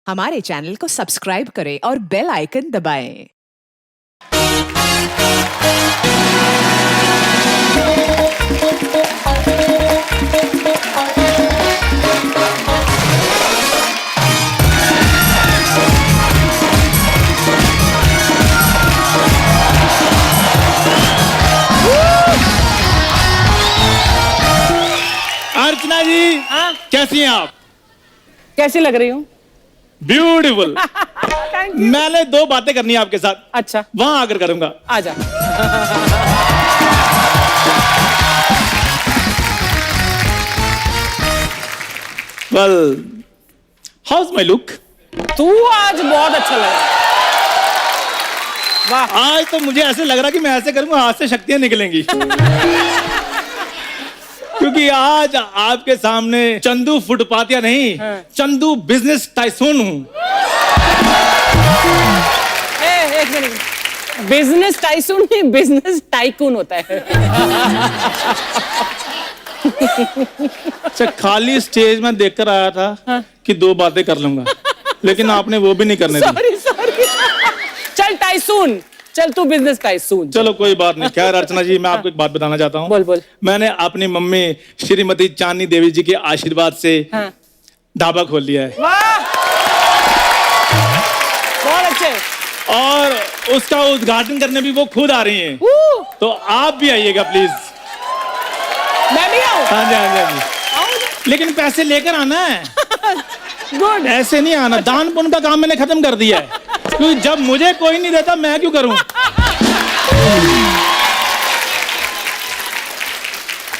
हमारे चैनल को सब्सक्राइब करें और बेल आइकन दबाएं। अर्चना जी, कैसी हैं आप? कैसी लग रही हूँ? ब्यूटीफुल। मैंने दो बातें करनी है आपके साथ। अच्छा, वहां आकर करूंगा। आजा। Well, house my look? तू आज बहुत अच्छा लगा। वाह, आज तो मुझे ऐसे लग रहा कि मैं ऐसे करूंगा हाथ से शक्तियां निकलेंगी। क्योंकि आज आपके सामने चंदू फुटपाथिया नहीं, चंदू बिजनेस टाइसून हूं। एक मिनट, बिजनेस टाइसून नहीं, बिजनेस टाइकून होता है। अच्छा, खाली स्टेज में देखकर आया था कि दो बातें कर लूंगा, लेकिन आपने वो भी नहीं करने दी। सॉरी। चल टाइसून, चल तू बिजनेस टाइसून। चलो कोई बात नहीं। खैर अर्चना जी, मैं आपको एक बात बताना चाहता हूँ। बोल बोल। मैंने अपनी मम्मी श्रीमती चांदनी देवी जी के आशीर्वाद से ढाबा खोल लिया है। वाह, बहुत अच्छे। और उसका उद्घाटन करने भी वो खुद आ रही हैं। तो आप भी आइएगा प्लीज। मैं भी आऊं? हाँ जी, हाँ जी, हाँ जी। लेकिन पैसे लेकर आना है। गुड। ऐसे नहीं आना। दान पुण्य का काम मैंने खत्म कर दिया है, क्योंकि जब मुझे कोई नहीं देता मैं क्यों करूं।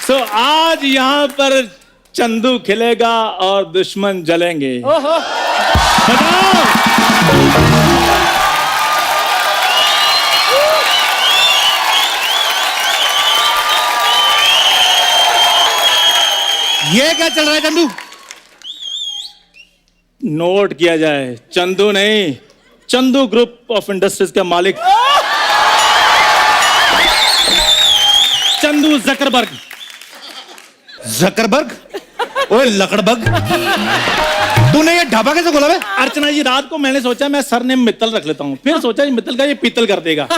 सो आज यहाँ पर चंदू खिलेगा और दुश्मन जलेंगे। ओहो, बताओ। ये क्या चल रहा है चंदू? नोट किया जाए, चंदू नहीं, चंदू ग्रुप ऑफ इंडस्ट्रीज का मालिक चंदू जकरबर्ग। जकरबर्ग? ओए लकड़बग, तूने ये ढाबा कैसे खोला बे? अर्चना जी, रात को मैंने सोचा मैं सरनेम मित्तल रख लेता हूँ, फिर सोचा ये मित्तल का ये पीतल कर देगा।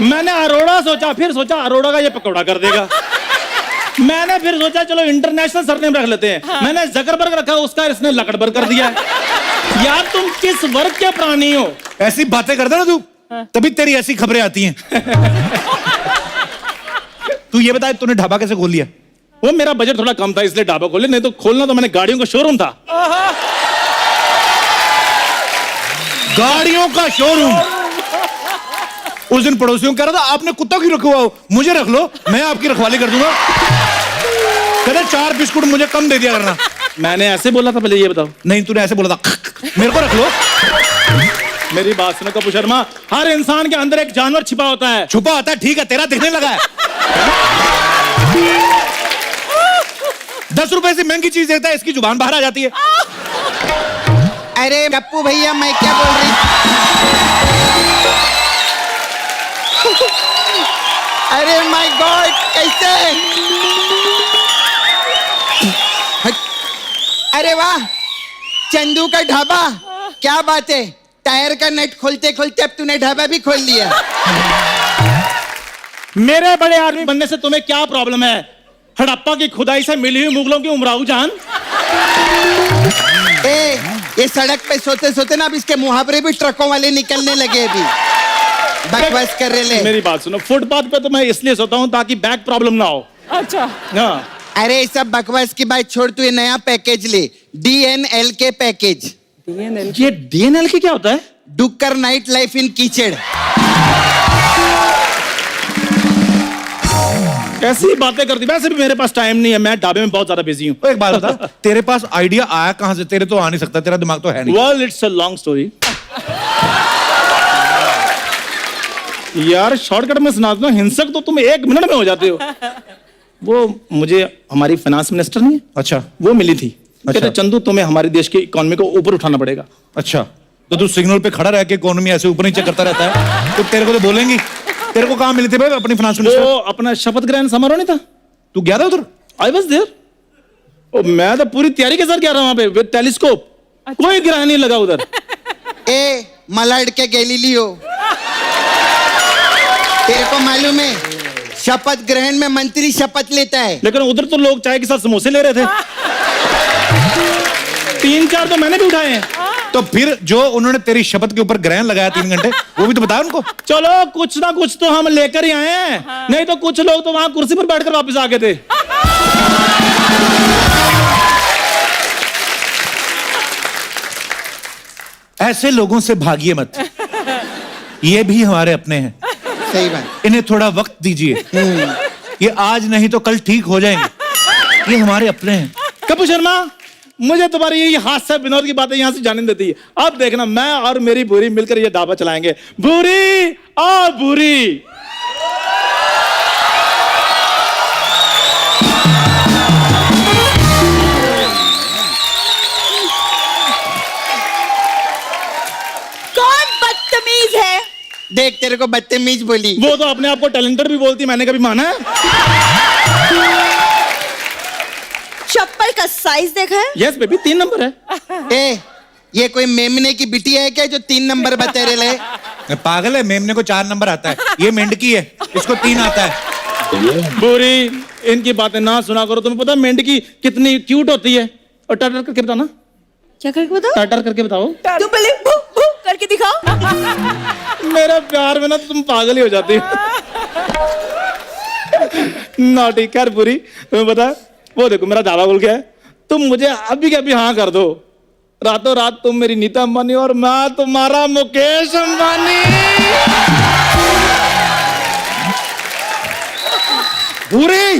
मैंने अरोड़ा सोचा, फिर सोचा अरोड़ा का ये पकौड़ा कर देगा। मैंने फिर सोचा चलो इंटरनेशनल सरनेम रख लेते हैं। मैंने जकरबर्ग रखा, उसका इसने लकड़बर्ग कर दिया है। यार तुम किस वर्ग के प्राणी हो? ऐसी बातें करता ना तू, तभी तेरी ऐसी खबरें आती हैं। तू ये बता, तूने ढाबा कैसे खोल लिया? वो मेरा बजट थोड़ा कम था इसलिए ढाबा खोले, नहीं तो खोलना तो मैंने गाड़ियों का शोरूम था। गाड़ियों का शोरूम? उस दिन पड़ोसियों कह रहा था आपने कुत्ता क्यों रखा हुआ हो, मुझे रख लो, मैं आपकी रखवाली कर दूंगा। कहते 4 बिस्कुट मुझे कम दे दिया करना। मैंने ऐसे बोला था? पहले ये बताओ। नहीं, तूने ऐसे बोला था, मेरे को रख लो। मेरी बात सुनो कपूर शर्मा, हर इंसान के अंदर एक जानवर छिपा होता है। छुपा होता है, ठीक है, तेरा दिखने लगा है। 10 रुपए से महंगी चीज देता है, इसकी जुबान बाहर आ जाती है। अरे गप्पू भैया, मैं क्या बोल रही? अरे माय गॉड, कैसे? अरे वाह, चंदू का ढाबा, क्या बात है। टायर का नट खोलते खोलते अब तूने ढाबा भी खोल लिया। मेरे बड़े आदमी बनने से तुम्हें क्या प्रॉब्लम है? हड़प्पा की खुदाई से मिली हुई मुगलों की उमराऊ जान। ये सड़क पे सोते सोते ना अब इसके मुहावरे भी ट्रकों वाले निकलने लगे। अभी बकवास कर रहे ले। मेरी बात सुनो, फुटपाथ पे तो मैं इसलिए सोता हूँ ताकि बैक प्रॉब्लम ना हो। अच्छा। हाँ। अरे सब बकवास की बात छोड़, तू ये नया पैकेज ले, DNL के पैकेज। ये DNL के क्या होता है? डुक्कर नाइट लाइफ इन कीचड़। कैसी बातें करती? वैसे भी मेरे पास टाइम नहीं है, मैं ढाबे में बहुत ज्यादा बिजी हूँ। एक बात बता, तेरे पास आइडिया आया कहां से? तेरे तो आ नहीं सकता, तेरा दिमाग तो है नहीं। Well, it's a long story. यार शॉर्टकट में सुना दो, हिंसक तो तुम 1 मिनट में हो जाते हो। वो मुझे हमारी फाइनेंस मिनिस्टर नहीं है, अच्छा, वो मिली थी। अच्छा। कहते चंदू तुम्हें हमारे देश की इकोनॉमी को ऊपर उठाना पड़ेगा। अच्छा, तो तू सिग्नल पे खड़ा रह के इकोनॉमी ऐसे ऊपर नीचे करता रहता है, तो तेरे को तो बोलेंगी। तेरे को कहाँ मिली थी भाई अपनी फाइनेंस मिनिस्टर? वो अपना शपथ ग्रहण समारोह नहीं था? तू गया था उधर? I was there. मैं तो पूरी तैयारी के साथ गया था वहां पे विद टेलीस्कोप। कोई ग्रह नहीं लगा उधर। ए मलाड के गैलीलियो, तेरे को मालूम है शपथ ग्रहण में मंत्री शपथ लेता है। लेकिन उधर तो लोग चाय के साथ समोसे ले रहे थे। 3-4 तो मैंने भी उठाए हैं। तो फिर जो उन्होंने तेरी शपथ के ऊपर ग्रहण लगाया 3 घंटे, वो भी तो बता उनको। चलो कुछ ना कुछ तो हम लेकर ही आए हैं। नहीं तो कुछ लोग तो वहां कुर्सी पर बैठकर वापस आ गए थे। ऐसे लोगों से भागिए मत, ये भी हमारे अपने हैं। सही बात। इन्हें थोड़ा वक्त दीजिए, ये आज नहीं तो कल ठीक हो जाएंगे। ये हमारे अपने हैं। कपूर शर्मा, मुझे तुम्हारी ये हास्य विनोद की बातें यहां से जाने देती है। अब देखना, मैं और मेरी भूरी मिलकर ये ढाबा चलाएंगे। भूरी आ भूरी। कौन बदतमीज है? देख तेरे को बदतमीज बोली। वो तो अपने आप को टैलेंटेड भी बोलती, मैंने कभी माना है? चप्पल का साइज देखा है? यस बेबी, 3 नंबर है। ए ये कोई मेमने की बिटिया है क्या जो 3 नंबर बता रहे ले? पागल है, मेमने को 4 नंबर आता है, ये मेंढकी है, इसको 3 आता है। भूरी, इनकी बातें ना सुना करो। तुम्हें पता है मेंढकी कितनी क्यूट होती है? और टटर करके बताना। क्या करके बताओ? टटर करके बताओ। तू पहले भू भू करके दिखाओ। मेरे प्यार में ना तुम पागल ही हो जाती हो। नॉटी कर पूरी। तुम्हें पता है, वो देखो मेरा ढाबा खुल गया है। तुम मुझे अभी के अभी हाँ कर दो, रातों रात तुम मेरी नीता अंबानी और मैं तुम्हारा मुकेश अंबानी। भूरी,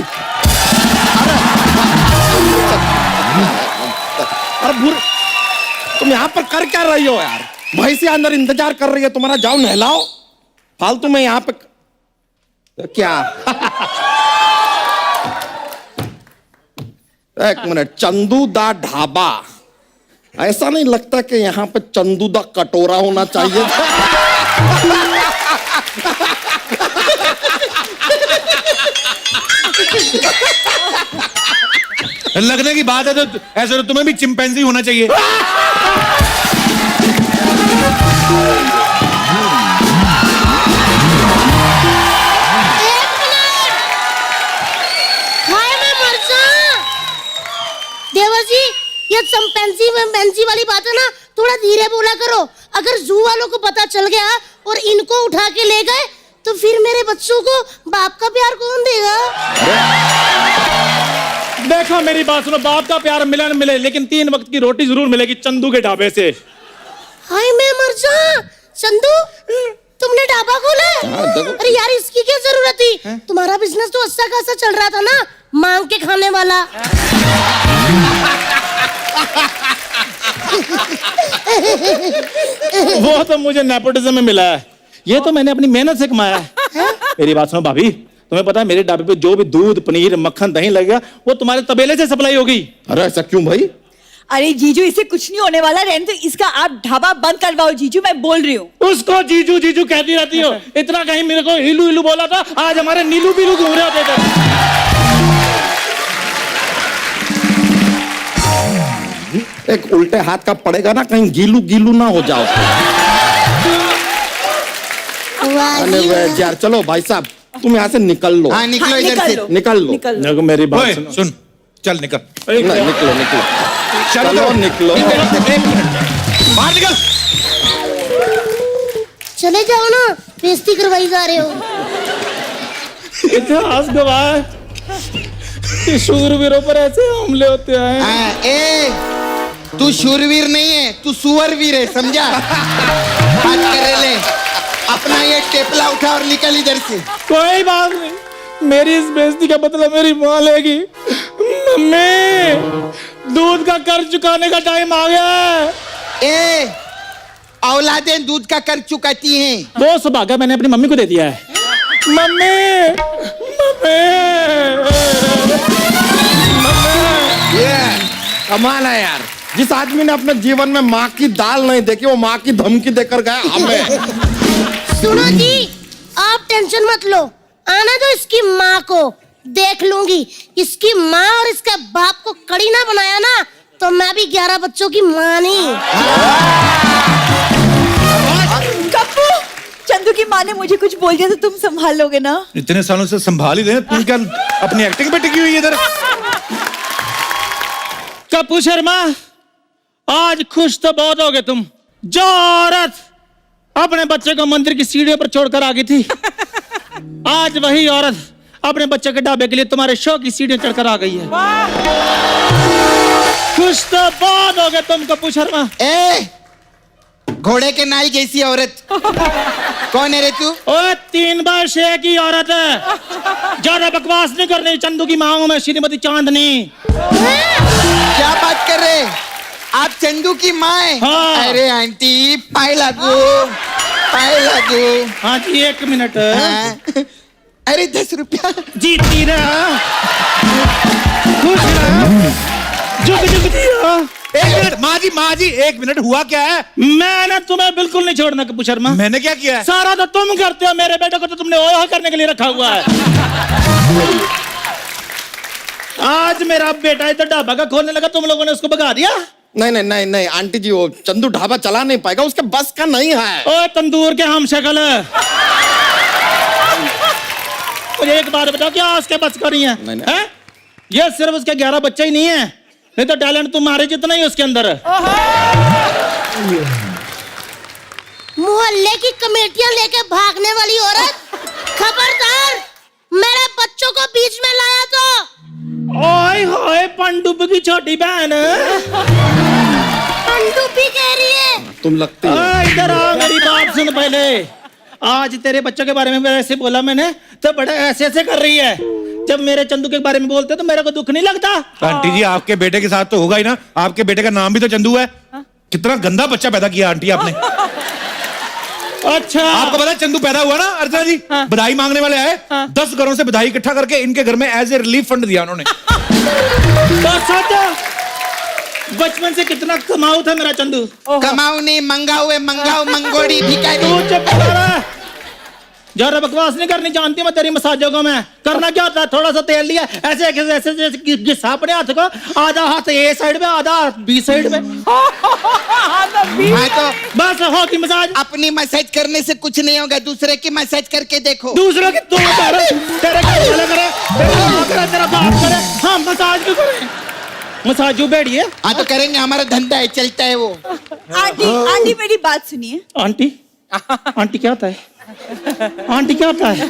अरे भूरी, तुम यहाँ पर कर क्या रही हो यार? भैंसी अंदर इंतजार कर रही है तुम्हारा, जाओ नहलाओ। फालतू में यहाँ पे क्या? एक मिनट, चंदू दा ढाबा, ऐसा नहीं लगता कि यहाँ पे चंदू दा कटोरा होना चाहिए? लगने की बात है तो ऐसे तो तुम्हें भी चिंपैंजी होना चाहिए। देवर जी, ये चिंपैंजी वाली बात है ना, थोड़ा धीरे बोला करो। अगर जू वालों को पता चल गया और इनको उठा के ले गए तो फिर मेरे बच्चों को बाप का प्यार कौन देगा? देखो मेरी बात सुनो, बाप का प्यार मिले न मिले, लेकिन 3 वक्त की रोटी जरूर मिलेगी चंदू के ढाबे से। हाय मैं मर जा। चंदू, तुमने ढाबा खोला है? अरे यार, इसकी क्या जरूरत थी? तुम्हारा बिजनेस तो अच्छा खासा चल रहा था ना, मांग के खाने वाला। वो तो मुझे नेपोटिज्म में मिला है, ये तो मैंने अपनी मेहनत से कमाया है। मेरी बात सुनो भाभी, तुम्हें पता है मेरे ढाबे पे जो भी दूध, पनीर, मक्खन, दही लगेगा वो तुम्हारे तबेले से सप्लाई होगी। अरे ऐसा क्यों भाई? अरे जीजू, इसे कुछ नहीं होने वाला। रहने तो इसका आप ढाबा बंद करवाओ जीजू, मैं बोल रही हूँ। उसको जीजू जीजू कहती रहती हो। इतना कहीं मेरे को हिलू हिलू बोला था, आज हमारे नीलू बिलू घूम रहे होते थे। एक उल्टे हाथ का पड़ेगा ना, कहीं गीलू गीलू ना हो जाओ। अरे वे यार, चलो भाई साहब तुम यहाँ से निकल लो। हाँ निकलो, हाँ, इधर से निकल लो। देखो मेरी बात ओए, सुनो। सुन, चल निकल। नहीं, निकलो निकलो, चलो निकलो। बाहर निकल। चले जाओ ना, बेइज्जती करवाई जा रहे हो। इतिहास गवाह है, शूरवीरों पर ऐसे हमले होते हैं। हाँ, ए तू शूरवीर नहीं है, तू सुअरवीर है, समझा? बात कर ले, अपना ये टेपला उठा और निकल इधर से। कोई बात नहीं, मेरी इस बेइज्जती का बदला मेरी माँ लेगी। मम्मी, दूध का कर्ज चुकाने का टाइम आ गया है। ए औलादें दूध का कर्ज चुकाती हैं। वो सौभाग्य मैंने अपनी मम्मी को दे दिया है। मम्मी, मम्मी, ये कमाल है यार, जिस आदमी ने अपने जीवन में माँ की दाल नहीं देखी, वो माँ की धमकी देकर गया हमें। सुनो जी, आप टेंशन मत लो, आना दो इसकी माँ को, देख लूंगी। इसकी माँ और इसके बाप को कड़ी ना बनाया ना तो मैं भी 11 बच्चों की माँ नहीं। कप्पू, चंदू की माँ ने मुझे कुछ बोल दिया तो तुम संभाल लोगे ना? इतने सालों से संभाल ही दे, तुम क्या अपनी एक्टिंग पे टिकी हुई है इधर? कप्पू शर्मा, आज खुश तो बहुत हो गए तुम। जो औरत अपने बच्चे को मंदिर की सीढ़ियों पर छोड़कर आ गई थी, आज वही औरत अपने बच्चे के ढाबे के लिए तुम्हारे शो की सीढ़ियां चढ़कर आ गई है। खुश तो बहुत हो गए तुम कप्पू शर्मा। ए घोड़े के नाई जैसी औरत, कौन है रे तू? ओए 3 वर्ष की औरत है, ज्यादा बकवास नहीं करनी। चंदू की मांगों में श्रीमती चांदनी। क्या बात कर रहे? आप चंदू की माँ है? हाँ। अरे आंटी पाए लागू, पाए लागू। हाँ जी, 1 मिनट। हाँ। अरे 10 रुपया। जीती रहा, खुश रहा, जुग जुग जिया। 1 मिनट माँ जी 1 मिनट, हुआ क्या है? मैंने तुम्हें बिल्कुल नहीं छोड़ना कप्पू शर्मा। मैंने क्या किया है? सारा तो तुम करते हो, मेरे बेटे को तो तुमने ओहा करने के लिए रखा हुआ है। आज मेरा बेटा इधर ढाबा का खोलने लगा, तुम लोगों ने उसको भगा दिया। नहीं आंटी जी, वो चंदू ढाबा चला नहीं पाएगा, उसके बस का नहीं है। ओ तंदूर के हम शक्ल है। मुझे एक बात बताओ, क्या उसके बस का नहीं है? नहीं। हैं? ये सिर्फ उसके 11 बच्चे ही नहीं है, नहीं तो टैलेंट तुम्हारे जितना ही उसके अंदर है। मोहल्ले की कमेटियां लेके भागने वाली औरत, खबरदार, मेरे बच्चों को बीच में लाया तो। ओए होए पंडुप की छोटी बहन, पनडुब्बी कह रही है। तुम लगती हो। ओए इधर आ, मेरी बात सुन पहले। आज तेरे बच्चों के बारे में ऐसे बोला मैंने तो बड़ा ऐसे ऐसे कर रही है। जब मेरे चंदू के बारे में बोलते तो मेरे को दुख नहीं लगता? आंटी जी आपके बेटे के साथ तो होगा ही ना, आपके बेटे का नाम भी तो चंदू है। कितना गंदा बच्चा पैदा किया आंटी आपने। अच्छा, आपको पता है चंदू पैदा हुआ ना अर्चना जी, बधाई मांगने वाले आए, 10 घरों से बधाई इकट्ठा करके इनके घर में एज ए रिलीफ फंड दिया उन्होंने। तो सोचो बचपन से कितना कमाऊ था मेरा चंदू। कमाऊ नहीं, मंगाऊ है, मंगाऊ मंगोड़ी भिखारी। तू चुप कर, ज्यादा बकवास नहीं करनी, जानती मैं तेरी मसाजों को। मैं करना क्या होता है, थोड़ा सा तेल लिया, ऐसे ऐसे ऐसे घिसा अपने हाथ को, आधा हाथ ए साइड में, आधा हाथ बी साइड में। हाँ तो बस होती मसाज। अपनी मसाज करने से कुछ नहीं होगा, दूसरे की मसाज करके देखो। दूसरों की तू कर, तेरे घर वाले करे, तेरा माँ करे, तेरा बाप करे, हम मसाज क्यों करें? मसाजू बैठिए। हाँ तो करेंगे, हमारा धंधा है, चलता है वो। आंटी मेरी बात सुनिए। आंटी, आंटी क्या होता है? आंटी क्या होता है?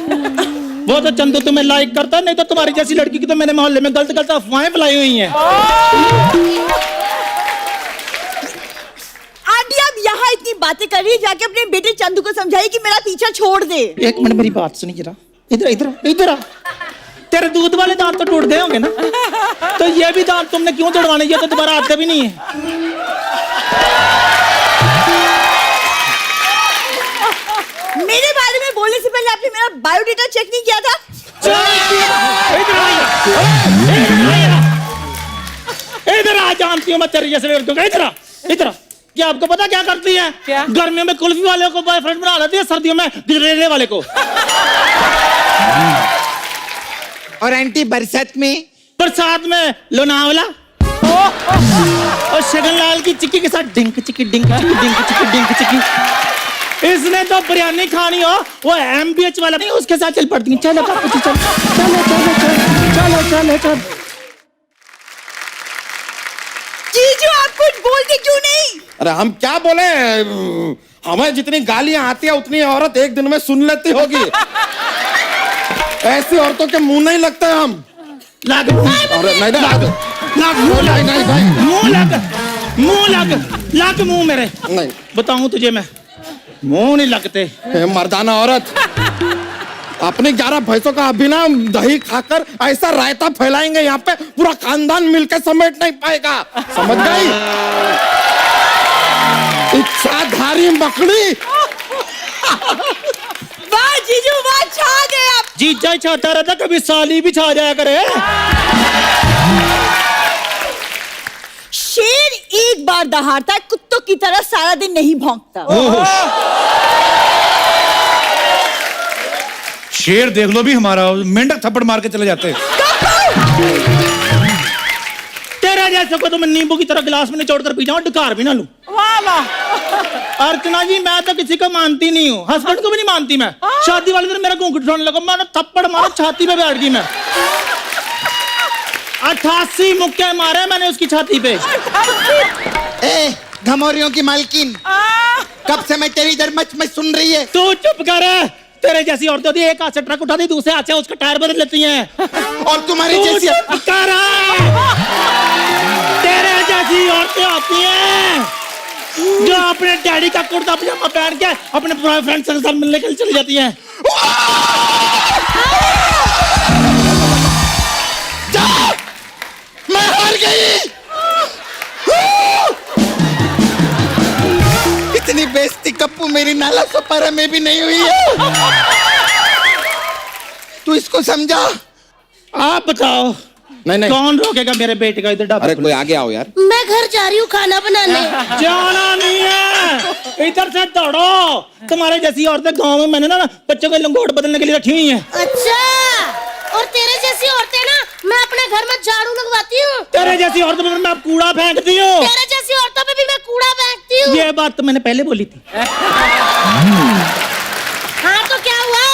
वो तो चंदू तुम्हें लाइक करता है, नहीं तो तुम्हारी जैसी लड़की की तो मैंने मोहल्ले में गलत गलत अफवाहें फैलाई हुई हैं। आंटी आप यहाँ इतनी बातें कर रही है, जाके अपने बेटे चंदू को समझाइए कि मेरा पीछा छोड़ दे। 1 मिनट मेरी बात सुनिए जरा, इधर इधर इधर आ। तेरे दूध वाले दांत तो टूट गए होंगे ना, तो ये भी दांत तुमने क्यों तोड़वाने? ये तो तुम्हारा आते भी नहीं है। मेरे बारे में बोलने से पहले आपने मेरा बायोडेटा चेक नहीं किया था? इधर आ, जानती हूँ मैं तेरी जैसे लड़कियों का। इधर आ, इधर आ। क्या आपको पता क्या करती है? क्या? गर्मियों में कुल्फी वाले को बॉयफ्रेंड बना लेती है, सर्दियों में गिजरेले वाले को। और आंटी बरसात में? बरसात में लोनावला और शगनलाल की चिक्की के साथ डिंक चिक्की डिंक चिक्की डिंक चिक्की डिंक चिक्की। इसने तो बिरयानी खानी हो, वो एमबीएच वाला नहीं, उसके साथ चल पड़ती है। चलो चलो चलो चलो चलो चलो। जीजू आप कुछ बोलते क्यों नहीं? अरे हम क्या बोले, हमें जितनी गालियां आती है उतनी औरत एक दिन में सुन लेती होगी। ऐसी औरतों के मुंह नहीं लगते हम। लग अरे नहीं मुंह लग मुंह मेरे। नहीं बताऊं तुझे मैं, मुंह नहीं लगते। हे मर्दाना औरत, अपने 11 भैंसों का अभी ना दही खाकर ऐसा रायता फैलाएंगे यहाँ पे, पूरा खानदान मिलकर समेट नहीं पाएगा, समझ गई? इच्छाधारी मकड़ी। वाह जीजू वाह, छा गए आप। जीजा ही छाता रहता, कभी साली भी छा जाया करे। शेर एक बार दहाड़ता है, कुत्तों की तरह सारा दिन नहीं भौंकता। शेर देख लो भी हमारा मेंढक थप्पड़ मार के चले जाते हैं। तेरे तेरे जैसे को तो मैं नींबू की तरह गिलास में निचोड़ कर पी जाऊं, ढकार भी ना लूं। वाह वाह। अर्चना जी मैं तो किसी को मानती नहीं हूँ, हस्बैंड को भी नहीं मानती मैं। शादी वाले दिन मेरा घूंघट उठाने लगा, मैंने थप्पड़ मारा, छाती पे बैठ गई मैं। 88 मुक्के मारे मैंने उसकी छाती पे। ए घमौरियों की मालकिन, कब से मैं तेरी इधर मच मच सुन रही है। तू चुप कर, तेरे जैसी औरतें होती है, एक हाथ से ट्रक उठाती, दूसरे हाथ से उसका टायर बदल लेती हैं। और तुम्हारी तू जैसी चुप कर, तेरे जैसी औरतें होती हैं जो अपने डैडी का कुर्ता पजामा पहन के अपने बॉयफ्रेंड के साथ मिलने के लिए चली जाती हैं। मैं हार गई। इतनी बेइज्जती कप्पू मेरी नाला सुपारा में भी नहीं हुई है। तू इसको समझा। आप बताओ नहीं कौन रोकेगा मेरे बेटे का इधर ढाबा? अरे कोई आगे आओ यार। मैं घर जा रही हूँ खाना बनाने। जाना नहीं है, इधर से दौड़ो। तुम्हारे जैसी औरतें गांव में मैंने ना बच्चों को लंगोट बदलने के लिए रखी हुई हैं। अच्छा, और तेरे जैसी औरतें ना मैं अपने घर में झाड़ू लगवाती हूँ। तेरे जैसी औरतों पे मैं कूड़ा फेंकती हूँ। तेरे जैसी औरतों पे भी मैं कूड़ा फेंकती हूँ। ये बात तो मैंने पहले बोली थी। हाँ तो क्या हुआ,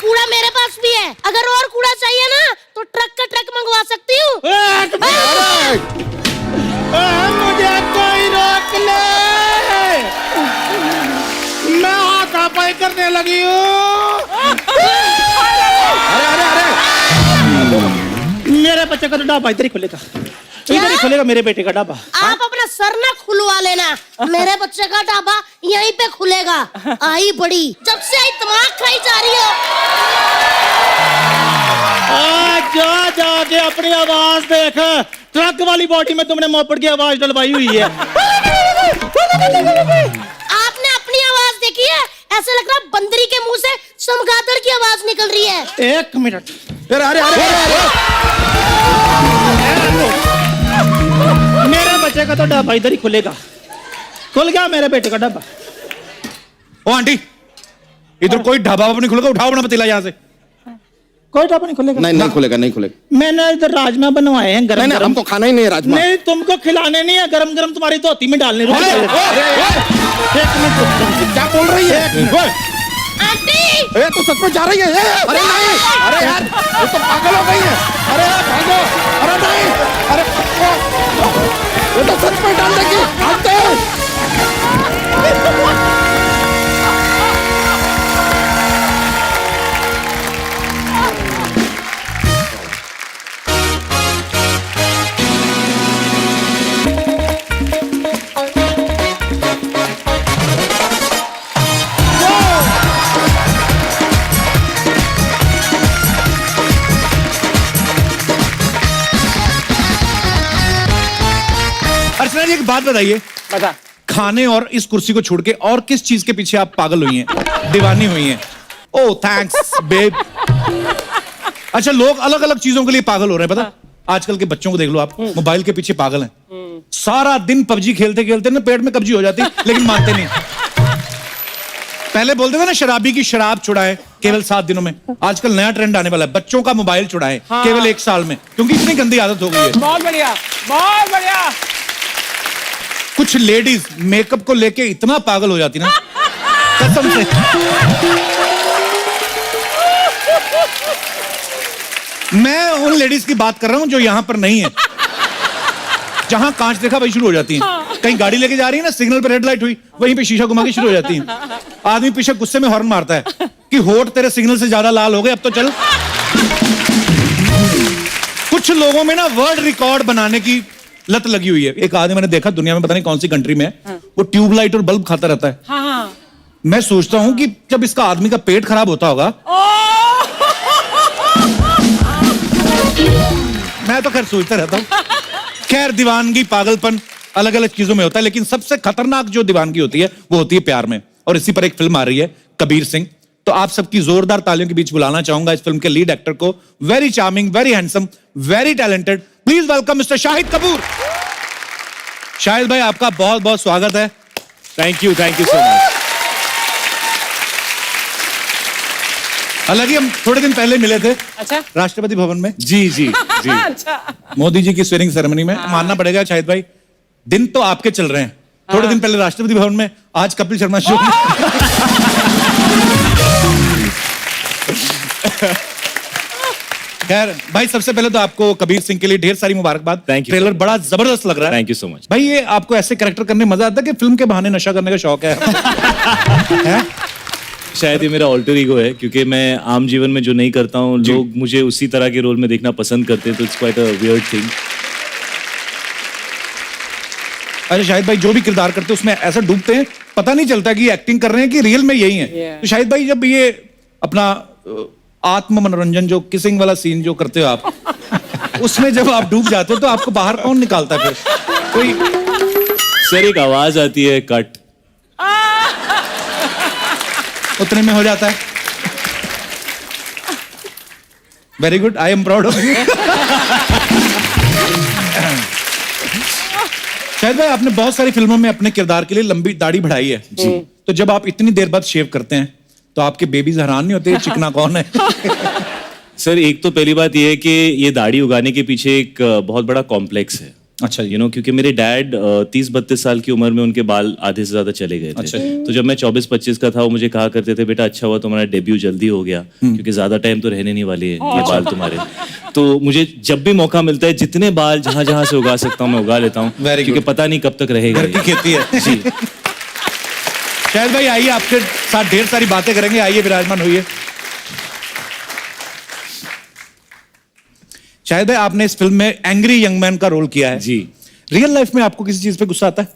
कूड़ा मेरे पास भी है। अगर और कूड़ा चाहिए ना तो ट्रक का ट्रक मंगवा सकती हूँ। एक मिनट, मुझे कोई रोक ले, मैं हाथापाई करने लगी हूँ। अरे अरे अरे मेरे बच्चे का तो ढाबा इधर ही खुलेगा, इधर ही खुलेगा मेरे बेटे का ढाबा। आप अपना सर ना खुलवा लेना, मेरे बच्चे का ढाबा यहीं पे खुलेगा। आई बड़ी, जब से आई दिमाग खाई जा रही हो। जा जाके अपनी आवाज देख, ट्रक वाली बॉडी में तुमने मोपेड की आवाज डलवाई हुई है। आपने अपनी आवाज देखी है? ऐसा लग रहा है बंदरी के मुंह से चमगादड़ की आवाज निकल रही है। एक मिनट, अरे अरे अरे मेरे बच्चे का तो ढाबा इधर ही खुलेगा। खुल गया मेरे बेटे का ढाबा। ओ आंटी, इधर कोई ढाबा नहीं खुलेगा, उठाओ अपना पतीला यहाँ से। कोई ढाबा नहीं खुलेगा। नहीं खुलेगा, नहीं खुलेगा। मैंने इधर राजमा बनवाए हैं गरम नहीं हम गरम। तो खाना ही नहीं है राजमा। नहीं तुमको खिलाने नहीं है, गरम गरम तुम्हारी धोती में डालने। रुक जाओ। एक मिनट, क्या बोल रही है? आंटी, ए तो सच में जा रही है? अरे नहीं, अरे यार ये तो पागल हो गई है। अरे भागो, अरे नहीं, अरे ये तो सच में डाल देगी। भागते अर्चना जी एक बात बताइए, बता। खाने और इस कुर्सी को छोड़ के और किस चीज के पीछे आप पागल हुई हैं, दीवानी हुई हैं? Oh thanks babe. अच्छा, लोग अलग अलग चीजों के लिए पागल हो रहे हैं, पता? आजकल के बच्चों को देख लो आप, मोबाइल के पीछे पागल हैं। सारा दिन पबजी खेलते खेलते ना पेट में कब्जी हो जाती, लेकिन मानते नहीं। पहले बोलते थे ना शराबी की शराब छुड़ाए केवल 7 दिनों में। आजकल नया ट्रेंड आने वाला है, बच्चों का मोबाइल छुड़ाए केवल 1 साल में, क्योंकि इतनी गंदी आदत हो गई है। बहुत बढ़िया, बहुत बढ़िया। कुछ लेडीज मेकअप को लेके इतना पागल हो जाती ना, कसम से। मैं उन लेडीज की बात कर रहा हूं जो यहां पर नहीं है। जहां कांच देखा वही शुरू हो जाती हैं। कहीं गाड़ी लेके जा रही है ना, सिग्नल पे रेड लाइट हुई, वहीं पे शीशा घुमा के शुरू हो जाती हैं। आदमी पीछे गुस्से में हॉर्न मारता है कि होठ तेरे सिग्नल से ज्यादा लाल हो गए, अब तो चल। कुछ लोगों में ना वर्ल्ड रिकॉर्ड बनाने की लत लगी हुई है। एक आदमी मैंने देखा, दुनिया में पता नहीं कौन सी कंट्री में है, वो ट्यूबलाइट और बल्ब खाता रहता है। हाँ। मैं सोचता हूं कि जब इसका आदमी का पेट खराब होता होगा, मैं तो खैर सोचता रहता हूं। खैर, दीवानगी पागलपन अलग अलग चीजों में होता है, लेकिन सबसे खतरनाक जो दीवानगी होती है वो होती है प्यार में। और इसी पर एक फिल्म आ रही है, कबीर सिंह। तो आप सबकी जोरदार तालियों के बीच बुलाना चाहूंगा इस फिल्म के लीड एक्टर को। Very charming, very handsome, very talented, please welcome mister Shahid Kapoor. Shahid भाई, आपका बहुत बहुत स्वागत है। Thank you so much. हालांकि हम थोड़े दिन पहले मिले थे अच्छा राष्ट्रपति भवन में जी जी जी अच्छा मोदी जी की स्वेरिंग सेरेमनी में। मानना पड़ेगा शाहिद भाई, दिन तो आपके चल रहे हैं। थोड़े दिन पहले राष्ट्रपति भवन में, आज कपिल शर्मा शो में। खैर भाई, सबसे पहले तो आपको कबीर सिंह के लिए ढेर सारी मुबारकबाद। Thank you. ट्रेलर बड़ा जबरदस्त लग रहा है। Thank you so much. भाई ये आपको ऐसे कैरेक्टर करने में मजा आता है कि फिल्म के बहाने नशा करने का शौक है? हैं? शायद ये मेरा ऑल्टर ईगो है, क्योंकि मैं आम जीवन में जो नहीं करता हूँ लोग मुझे उसी तरह के रोल में देखना पसंद करते हैं, तो it's quite a weird thing. अरे शाहिद भाई जो भी किरदार करते हैं उसमें ऐसा डूबते हैं, पता नहीं चलता कि एक्टिंग कर रहे हैं कि रियल में यही है। Yeah. तो शाहिद भाई जब ये अपना आत्म मनोरंजन जो किसिंग वाला सीन जो करते हो आप, उसमें जब आप डूब जाते हो तो आपको बाहर कौन निकालता है फिर? कोई सर एक आवाज आती है कट, उतने में हो जाता है। Very good, I am proud of you. शायद भाई आपने बहुत सारी फिल्मों में अपने किरदार के लिए लंबी दाढ़ी बढ़ाई है जी। तो जब आप इतनी देर बाद शेव करते हैं तो आपके बेबीज हैरान नहीं होते ये चिकना कौन है? सर एक तो पहली बात ये है कि ये दाढ़ी उगाने के पीछे एक बहुत बड़ा कॉम्प्लेक्स है। अच्छा यू नो, क्योंकि मेरे डैड 30-32 साल की उम्र में उनके बाल आधे से ज्यादा चले गए थे। अच्छा। तो जब मैं 24-25 का था वो मुझे कहा करते थे, बेटा अच्छा हुआ तुम्हारा डेब्यू जल्दी हो गया, क्योंकि ज्यादा टाइम तो रहने नहीं वाले हैं ये बाल तुम्हारे। तो मुझे जब भी मौका मिलता है जितने बाल जहां जहां से उगा सकता हूँ मैं उगा लेता हूँ, Very क्योंकि good. पता नहीं कब तक रहेगा घर की ये। खेती है जी। शायद भाई आइए, आपके साथ ढेर सारी बातें करेंगे। आइए विराजमान होइए। शायद भाई आपने इस फिल्म में एंग्री यंग मैन का रोल किया है जी। रियल लाइफ में आपको किसी चीज पे गुस्सा आता है?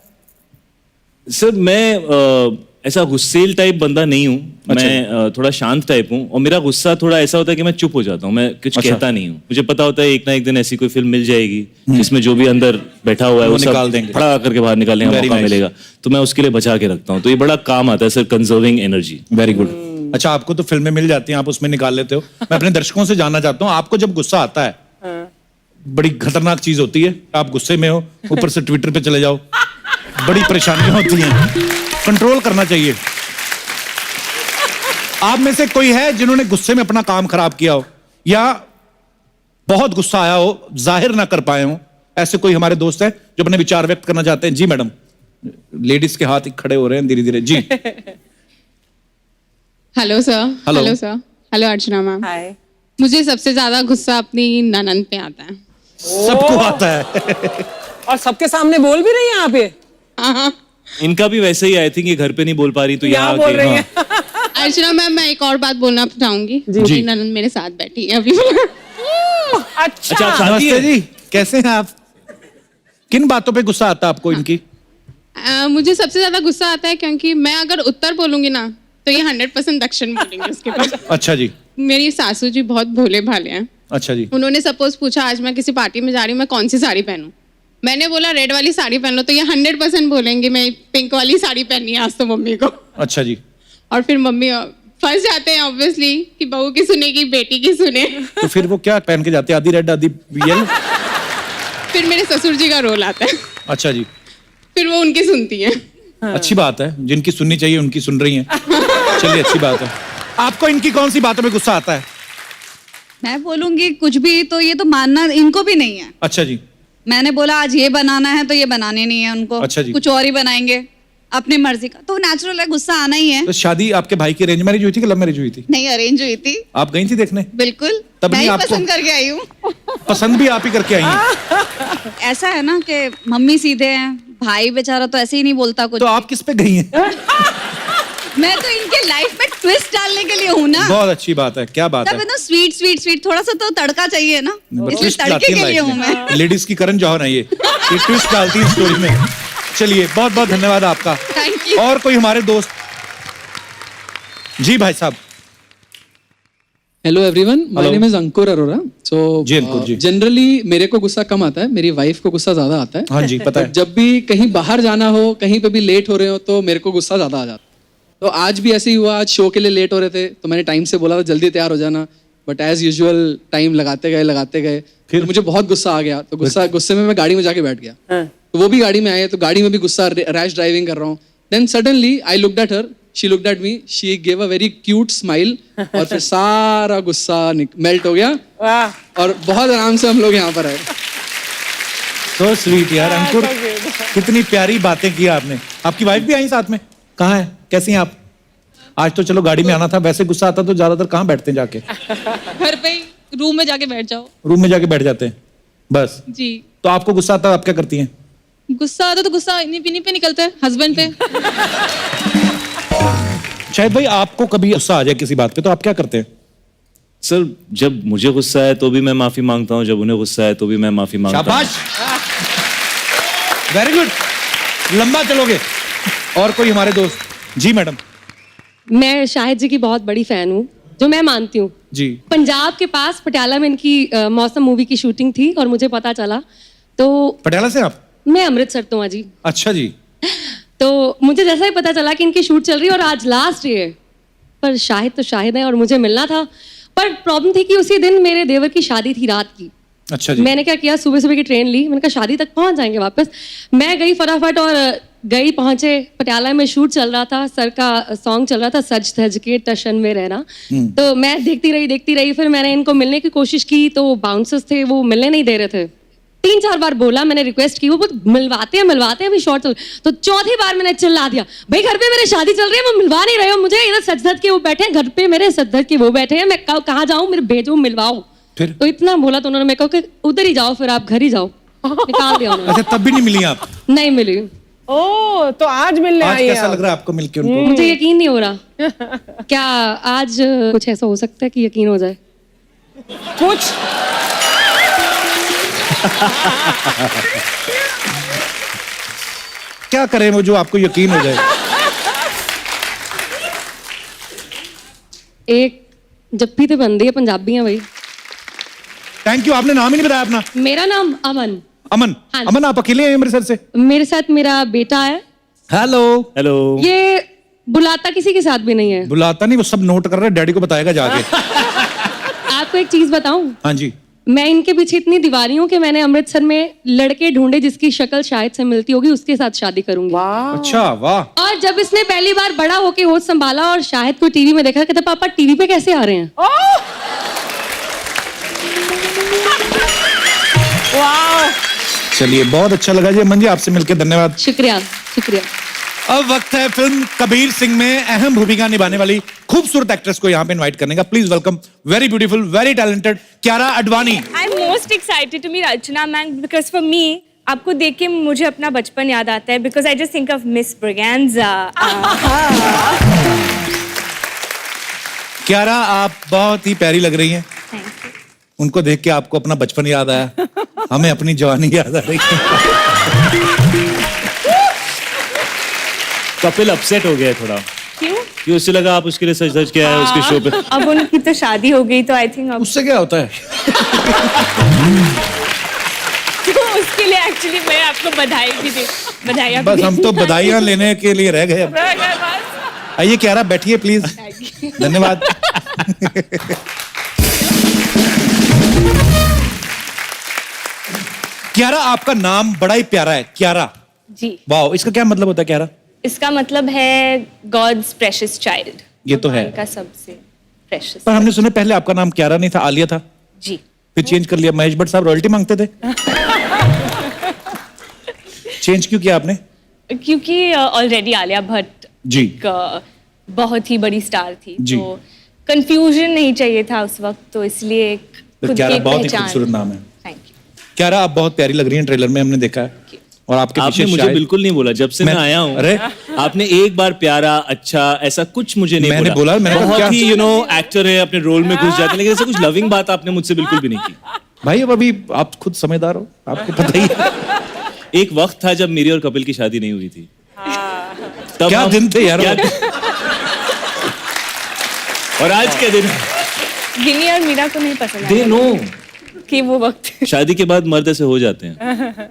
सर मैं ऐसा गुस्सेल टाइप बंदा नहीं हूँ। मैं थोड़ा शांत टाइप हूँ, और मेरा गुस्सा थोड़ा ऐसा होता है कि मैं चुप हो जाता हूँ, मैं कुछ अच्छा। कहता नहीं हूँ। मुझे पता होता है एक ना एक दिन ऐसी कोई फिल्म मिल जाएगी जिसमें जो भी अंदर बैठा हुआ है वो निकाल सब देंगे। फड़ा करके बाहर निकालने का Very मौका nice. मिलेगा, तो मैं उसके लिए बचा के रखता हूँ। तो ये बड़ा काम आता है sir, conserving energy. Very good. अच्छा, आपको तो फिल्में मिल जाती हैं, आप उसमें निकाल लेते हो। मैं अपने दर्शकों से जानना चाहता हूँ, आपको जब गुस्सा आता है, बड़ी खतरनाक चीज होती है, आप गुस्से में हो, ऊपर से ट्विटर पे चले जाओ, बड़ी परेशानियां होती हैं, कंट्रोल करना चाहिए। आप में से कोई है जिन्होंने गुस्से में अपना काम खराब किया हो, या बहुत गुस्सा आया हो जाहिर ना कर पाए हो? ऐसे कोई हमारे दोस्त है जो अपने विचार व्यक्त करना चाहते हैं? जी मैडम, लेडीज के हाथ खड़े हो रहे हैं धीरे धीरे। जी hello sir. Hello. Hello sir. Hello Archana ma'am. Hi मुझे सबसे ज्यादा गुस्सा अपनी ननद पे आता है। सबको आता है। और सबके सामने बोल भी रही है यहाँ पे? हाँ। इनका भी वैसे ही, आई थिंक ये घर पे नहीं बोल पा रही तो यहाँ यहाँ बोल आके- रही हाँ। है। अर्चना मैम, मैं एक और बात बोलना चाहूंगी। जी। मेरी ननद मेरे साथ बैठी है अभी। अच्छा अच्छा, आप शादी नमस्ते है? जी, कैसे हैं आप? किन बातों पे गुस्सा आता है आपको इनकी? मुझे सबसे ज्यादा गुस्सा आता है क्योंकि मैं अगर उत्तर बोलूंगी ना तो ये 100% दक्षिण बोलेंगे उसके बाद। अच्छा जी। मेरी सासू जी बहुत भोले भाले हैं। अच्छा जी। उन्होंने सपोज पूछा आज मैं किसी पार्टी में जा रही हूँ, मैं कौन सी साड़ी पहनूं? मैंने बोला रेड वाली साड़ी पहन लो, तो ये 100% बोलेंगे मैं पिंक वाली साड़ी पहननी है आज तो मम्मी को। अच्छा जी। और फिर मम्मी फंस जाते हैं ऑब्वियसली कि बहू की सुनेगी बेटी की सुने। तो फिर वो क्या पहन के जाते हैं? आधी रेड आधी येलो? फिर मेरे ससुर जी का रोल आता है, अच्छा जी। फिर वो उनकी सुनती है। अच्छी बात है, जिनकी सुननी चाहिए उनकी सुन रही हैं। चलिए, अच्छी बात है। आपको इनकी कौन सी बातों में गुस्सा आता है? मैं बोलूंगी कुछ भी तो ये तो मानना इनको भी नहीं है। अच्छा जी। मैंने बोला आज ये बनाना है तो ये बनाने नहीं है उनको। अच्छा जी। कुछ और ही बनाएंगे अपनी मर्जी का, तो नेचुरल है, गुस्सा आना ही है। तो शादी आपके भाई की अरेंज मैरिज हुई थी कि लव मैरिज हुई थी? नहीं, अरेंज हुई थी। आप गई थी देखने? बिल्कुल, तब मैं नहीं ही आपको- पसंद करके आई हूँ। पसंद भी आप ही करके आई हैं? ऐसा है ना कि मम्मी सीधे हैं, भाई बेचारा तो ऐसे ही नहीं बोलता कुछ। तो आप किस पे गई हैं? मैं तो इनके लाइफ में ट्विस्ट डालने के लिए हूँ ना। बहुत अच्छी बात है, क्या बात तब है। ना स्वीट स्वीट स्वीट थोड़ा सा तो तड़का चाहिए ना, इसलिए ट्विस्ट तड़के लाती के है लिए हूँ लाइफ मैं। में। लेडीज की करण जौहर है ये ट्विस्ट डालती है स्टोरी में। चलिए, बहुत बहुत धन्यवाद आपका। Thank you. और कोई हमारे दोस्त? जी भाई साहब। Hello everyone, my Hello. Name is Ankur Arora. So ji, Ankur ji. Generally मेरे को गुस्सा कम आता है, मेरी वाइफ को गुस्सा ज्यादा आता है। हाँ जी, पता है। जब भी कहीं बाहर जाना हो, कहीं पे भी लेट हो रहे हो, तो मेरे को गुस्सा ज्यादा आ जाता है। तो आज भी ऐसे ही हुआ, आज शो के लिए लेट हो रहे थे, तो मैंने टाइम से बोला था जल्दी तैयार हो जाना, बट एज यूजुअल टाइम लगाते गए, फिर मुझे बहुत गुस्सा आ गया। तो गुस्से में मैं गाड़ी में जाके बैठ गया। तो वो भी गाड़ी में आए, तो गाड़ी में भी गुस्सा, रैश ड्राइविंग कर रहा हूँ। Then suddenly I looked at her, she looked at me, she gave a very cute smile और फिर सारा गुस्सा मेल्ट हो गया वाह और बहुत आराम से हम लोग यहाँ पर आए. तो स्वीट यार अंकुर, कितनी प्यारी बातें की आपने. आपकी वाइफ भी आई साथ में? कहाँ है, कैसी हैं आप? आज तो चलो गाड़ी में आना था, वैसे गुस्सा आता तो ज्यादातर कहाँ बैठते हैं जाके? घर पे रूम में जाके बैठ जाओ. रूम में जाके बैठ जाते हैं बस. जी. तो आपको गुस्सा आता है, आप क्या करती हैं? गुस्सा आता तो गुस्सा इन्हीं पे निकलता है, हस्बैंड पे. शायद भाई आपको कभी गुस्सा आ जाए किसी बात पे तो आप क्या करते हैं? सर जब मुझे गुस्सा है तो भी मैं माफी मांगता हूँ, जब उन्हें गुस्सा है तो भी मैं माफी मांगता हूँ. शाबाश, वेरी गुड, लंबा चलोगे. और कोई हमारे दोस्त? जी मैडम. मैं शाहिद जी की बहुत बड़ी फैन हूँ, जो मैं मानती हूँ. जी. पंजाब के पास पटियाला में इनकी मौसम मूवी की शूटिंग थी और मुझे पता चला तो. पटियाला से आप? मैं अमृतसर तो हूँ जी. अच्छा जी. तो मुझे जैसा ही पता चला कि इनकी शूट चल रही है और आज लास्ट डे है, पर शाहिद तो शाहिद है और मुझे मिलना था. पर प्रॉब्लम थी कि उसी दिन मेरे देवर की शादी थी रात की. अच्छा जी. मैंने क्या किया, सुबह सुबह की ट्रेन ली, मैंने कहा शादी तक पहुंच जाएंगे वापस. मैं गई फटाफट और गई, पहुंचे पटियाला में शूट चल रहा था, सर का सॉन्ग चल रहा था, सज धज के टशन में रहना. तो मैं देखती रही. फिर मैंने इनको मिलने की कोशिश की तो बाउंसर्स थे, वो मिलने नहीं दे रहे थे. 3-4 बार बोला, मैंने रिक्वेस्ट की, वो मिलवाते हैं अभी शॉर्ट. तो चौथी बार मैंने चिल्ला दिया, भाई घर पे मेरे शादी चल रही है, वो मिलवा नहीं रहे हो मुझे. इधर सज धज के वो बैठे हैं, घर पे मेरे सज धज के वो बैठे हैं, मैं कहाँ जाऊँ, मेरे भेजो मिलवाओ. फिर? तो इतना बोला तो उन्होंने मेरे को कि उधर ही जाओ, फिर आप घर ही जाओ. निकाल दिया उन्होंने. अच्छा, तब भी नहीं मिली आप? नहीं मिली. ओ तो आज मिलने आज आई कैसा है लग रहा है आपको मिलके उनको? मुझे यकीन नहीं हो रहा. क्या आज कुछ ऐसा हो सकता है कि यकीन हो जाए? कुछ क्या करें वो जो आपको यकीन हो जाए? एक जप्पी तो बनती है, पंजाबी है भाई. Thank you. आपने नाम ही नहीं बताया अपना. मेरा नाम अमन. अमन. हाँ जी. अमन, आप अकेले हैं अमृतसर से? मेरे साथ मेरा बेटा है. हेलो. हेलो. ये बुलाता किसी के साथ भी नहीं है. बुलाता नहीं, वो सब नोट कर रहा है, डैडी को बताएगा जाके. आपको एक चीज बताऊं, हाँ जी. मैं इनके पीछे इतनी दीवानी हूँ कि मैंने अमृतसर में लड़के ढूंढे जिसकी शक्ल शायद से मिलती होगी, उसके साथ शादी करूंगी. अच्छा, वाह. और जब इसने पहली बार बड़ा होके होश संभाला और शाहिद को टीवी में देखा, कहता पापा टीवी पे कैसे आ रहे हैं? वाह. चलिए, बहुत अच्छा लगा जी अमन जी आपसे मिलकर. धन्यवाद. शुक्रिया शुक्रिया. अब वक्त है फिल्म कबीर सिंह में अहम भूमिका निभाने वाली खूबसूरत एक्ट्रेस को यहाँ पे इनवाइट करने का. Please welcome very beautiful, very talented Kiara Advani. I am most excited to meet Archana ma'am because for me आपको देख के मुझे अपना बचपन याद आता है because I just think of miss Braganza. Kiara, आप बहुत ही प्यारी लग रही हैं. उनको देख के आपको अपना बचपन याद आया, हमें अपनी जवानी याद आ रही है. कपिल अपसेट हो गया है थोड़ा. क्यों? कि उससे लगा आप उसके लिए सच सच क्या है उसके शो पे. अब उनकी तो शादी हो गई तो आई थिंक अब उससे क्या होता है? तो उसके लिए एक्चुअली मैं आपको बधाई भी दे. बधाई. बस हम तो बधाइयां लेने के लिए रह गए अब. आइए कियारा, बैठिए प्लीज. धन्यवाद. कियारा, आपका नाम बड़ा ही प्यारा है, कियारा. जी. वाह, इसका क्या मतलब होता है कियारा? इसका मतलब है गॉड्स प्रेशियस चाइल्ड. ये तो है. का सबसे प्रेशियस. पर हमने सुना पहले आपका नाम कियारा नहीं था, आलिया था. जी. फिर चेंज कर लिया. महेश भट्ट साहब रॉयल्टी मांगते थे. चेंज क्यों किया आपने? क्योंकि ऑलरेडी आलिया भट्ट जी एक बहुत ही बड़ी स्टार थी, जी. तो कंफ्यूजन नहीं चाहिए था उस वक्त, तो इसलिए एक तो खुद की कियारा एक बहुत ही पहचान. खूबसूरत नाम है. Thank you. कियारा, आप बहुत प्यारी लग रही हैं, ट्रेलर में हमने देखा है. और आपके आपने पीछे मुझे शायद बिल्कुल नहीं बोला जब से मैं आया हूँ. अरे आपने एक बार प्यारा, अच्छा, ऐसा कुछ मुझे नहीं मैंने बोला, मैंने कहा बहुत क्या? ही एक्टर है, अपने रोल में घुस जाते हैं, लेकिन ऐसा कुछ लविंग बात आपने मुझसे बिल्कुल भी नहीं की. भाई अब अभी आप खुद समझदार हो, आपको पता ही है. एक वक्त था जब मेरी और कपिल की शादी नहीं हुई थी. तब क्या हम- दिन थे यार. और आज के दिन गिनी और मीरा को नहीं पसंद दे आया नो कि वो वक्त. शादी के बाद मर्द ऐसे हो जाते हैं.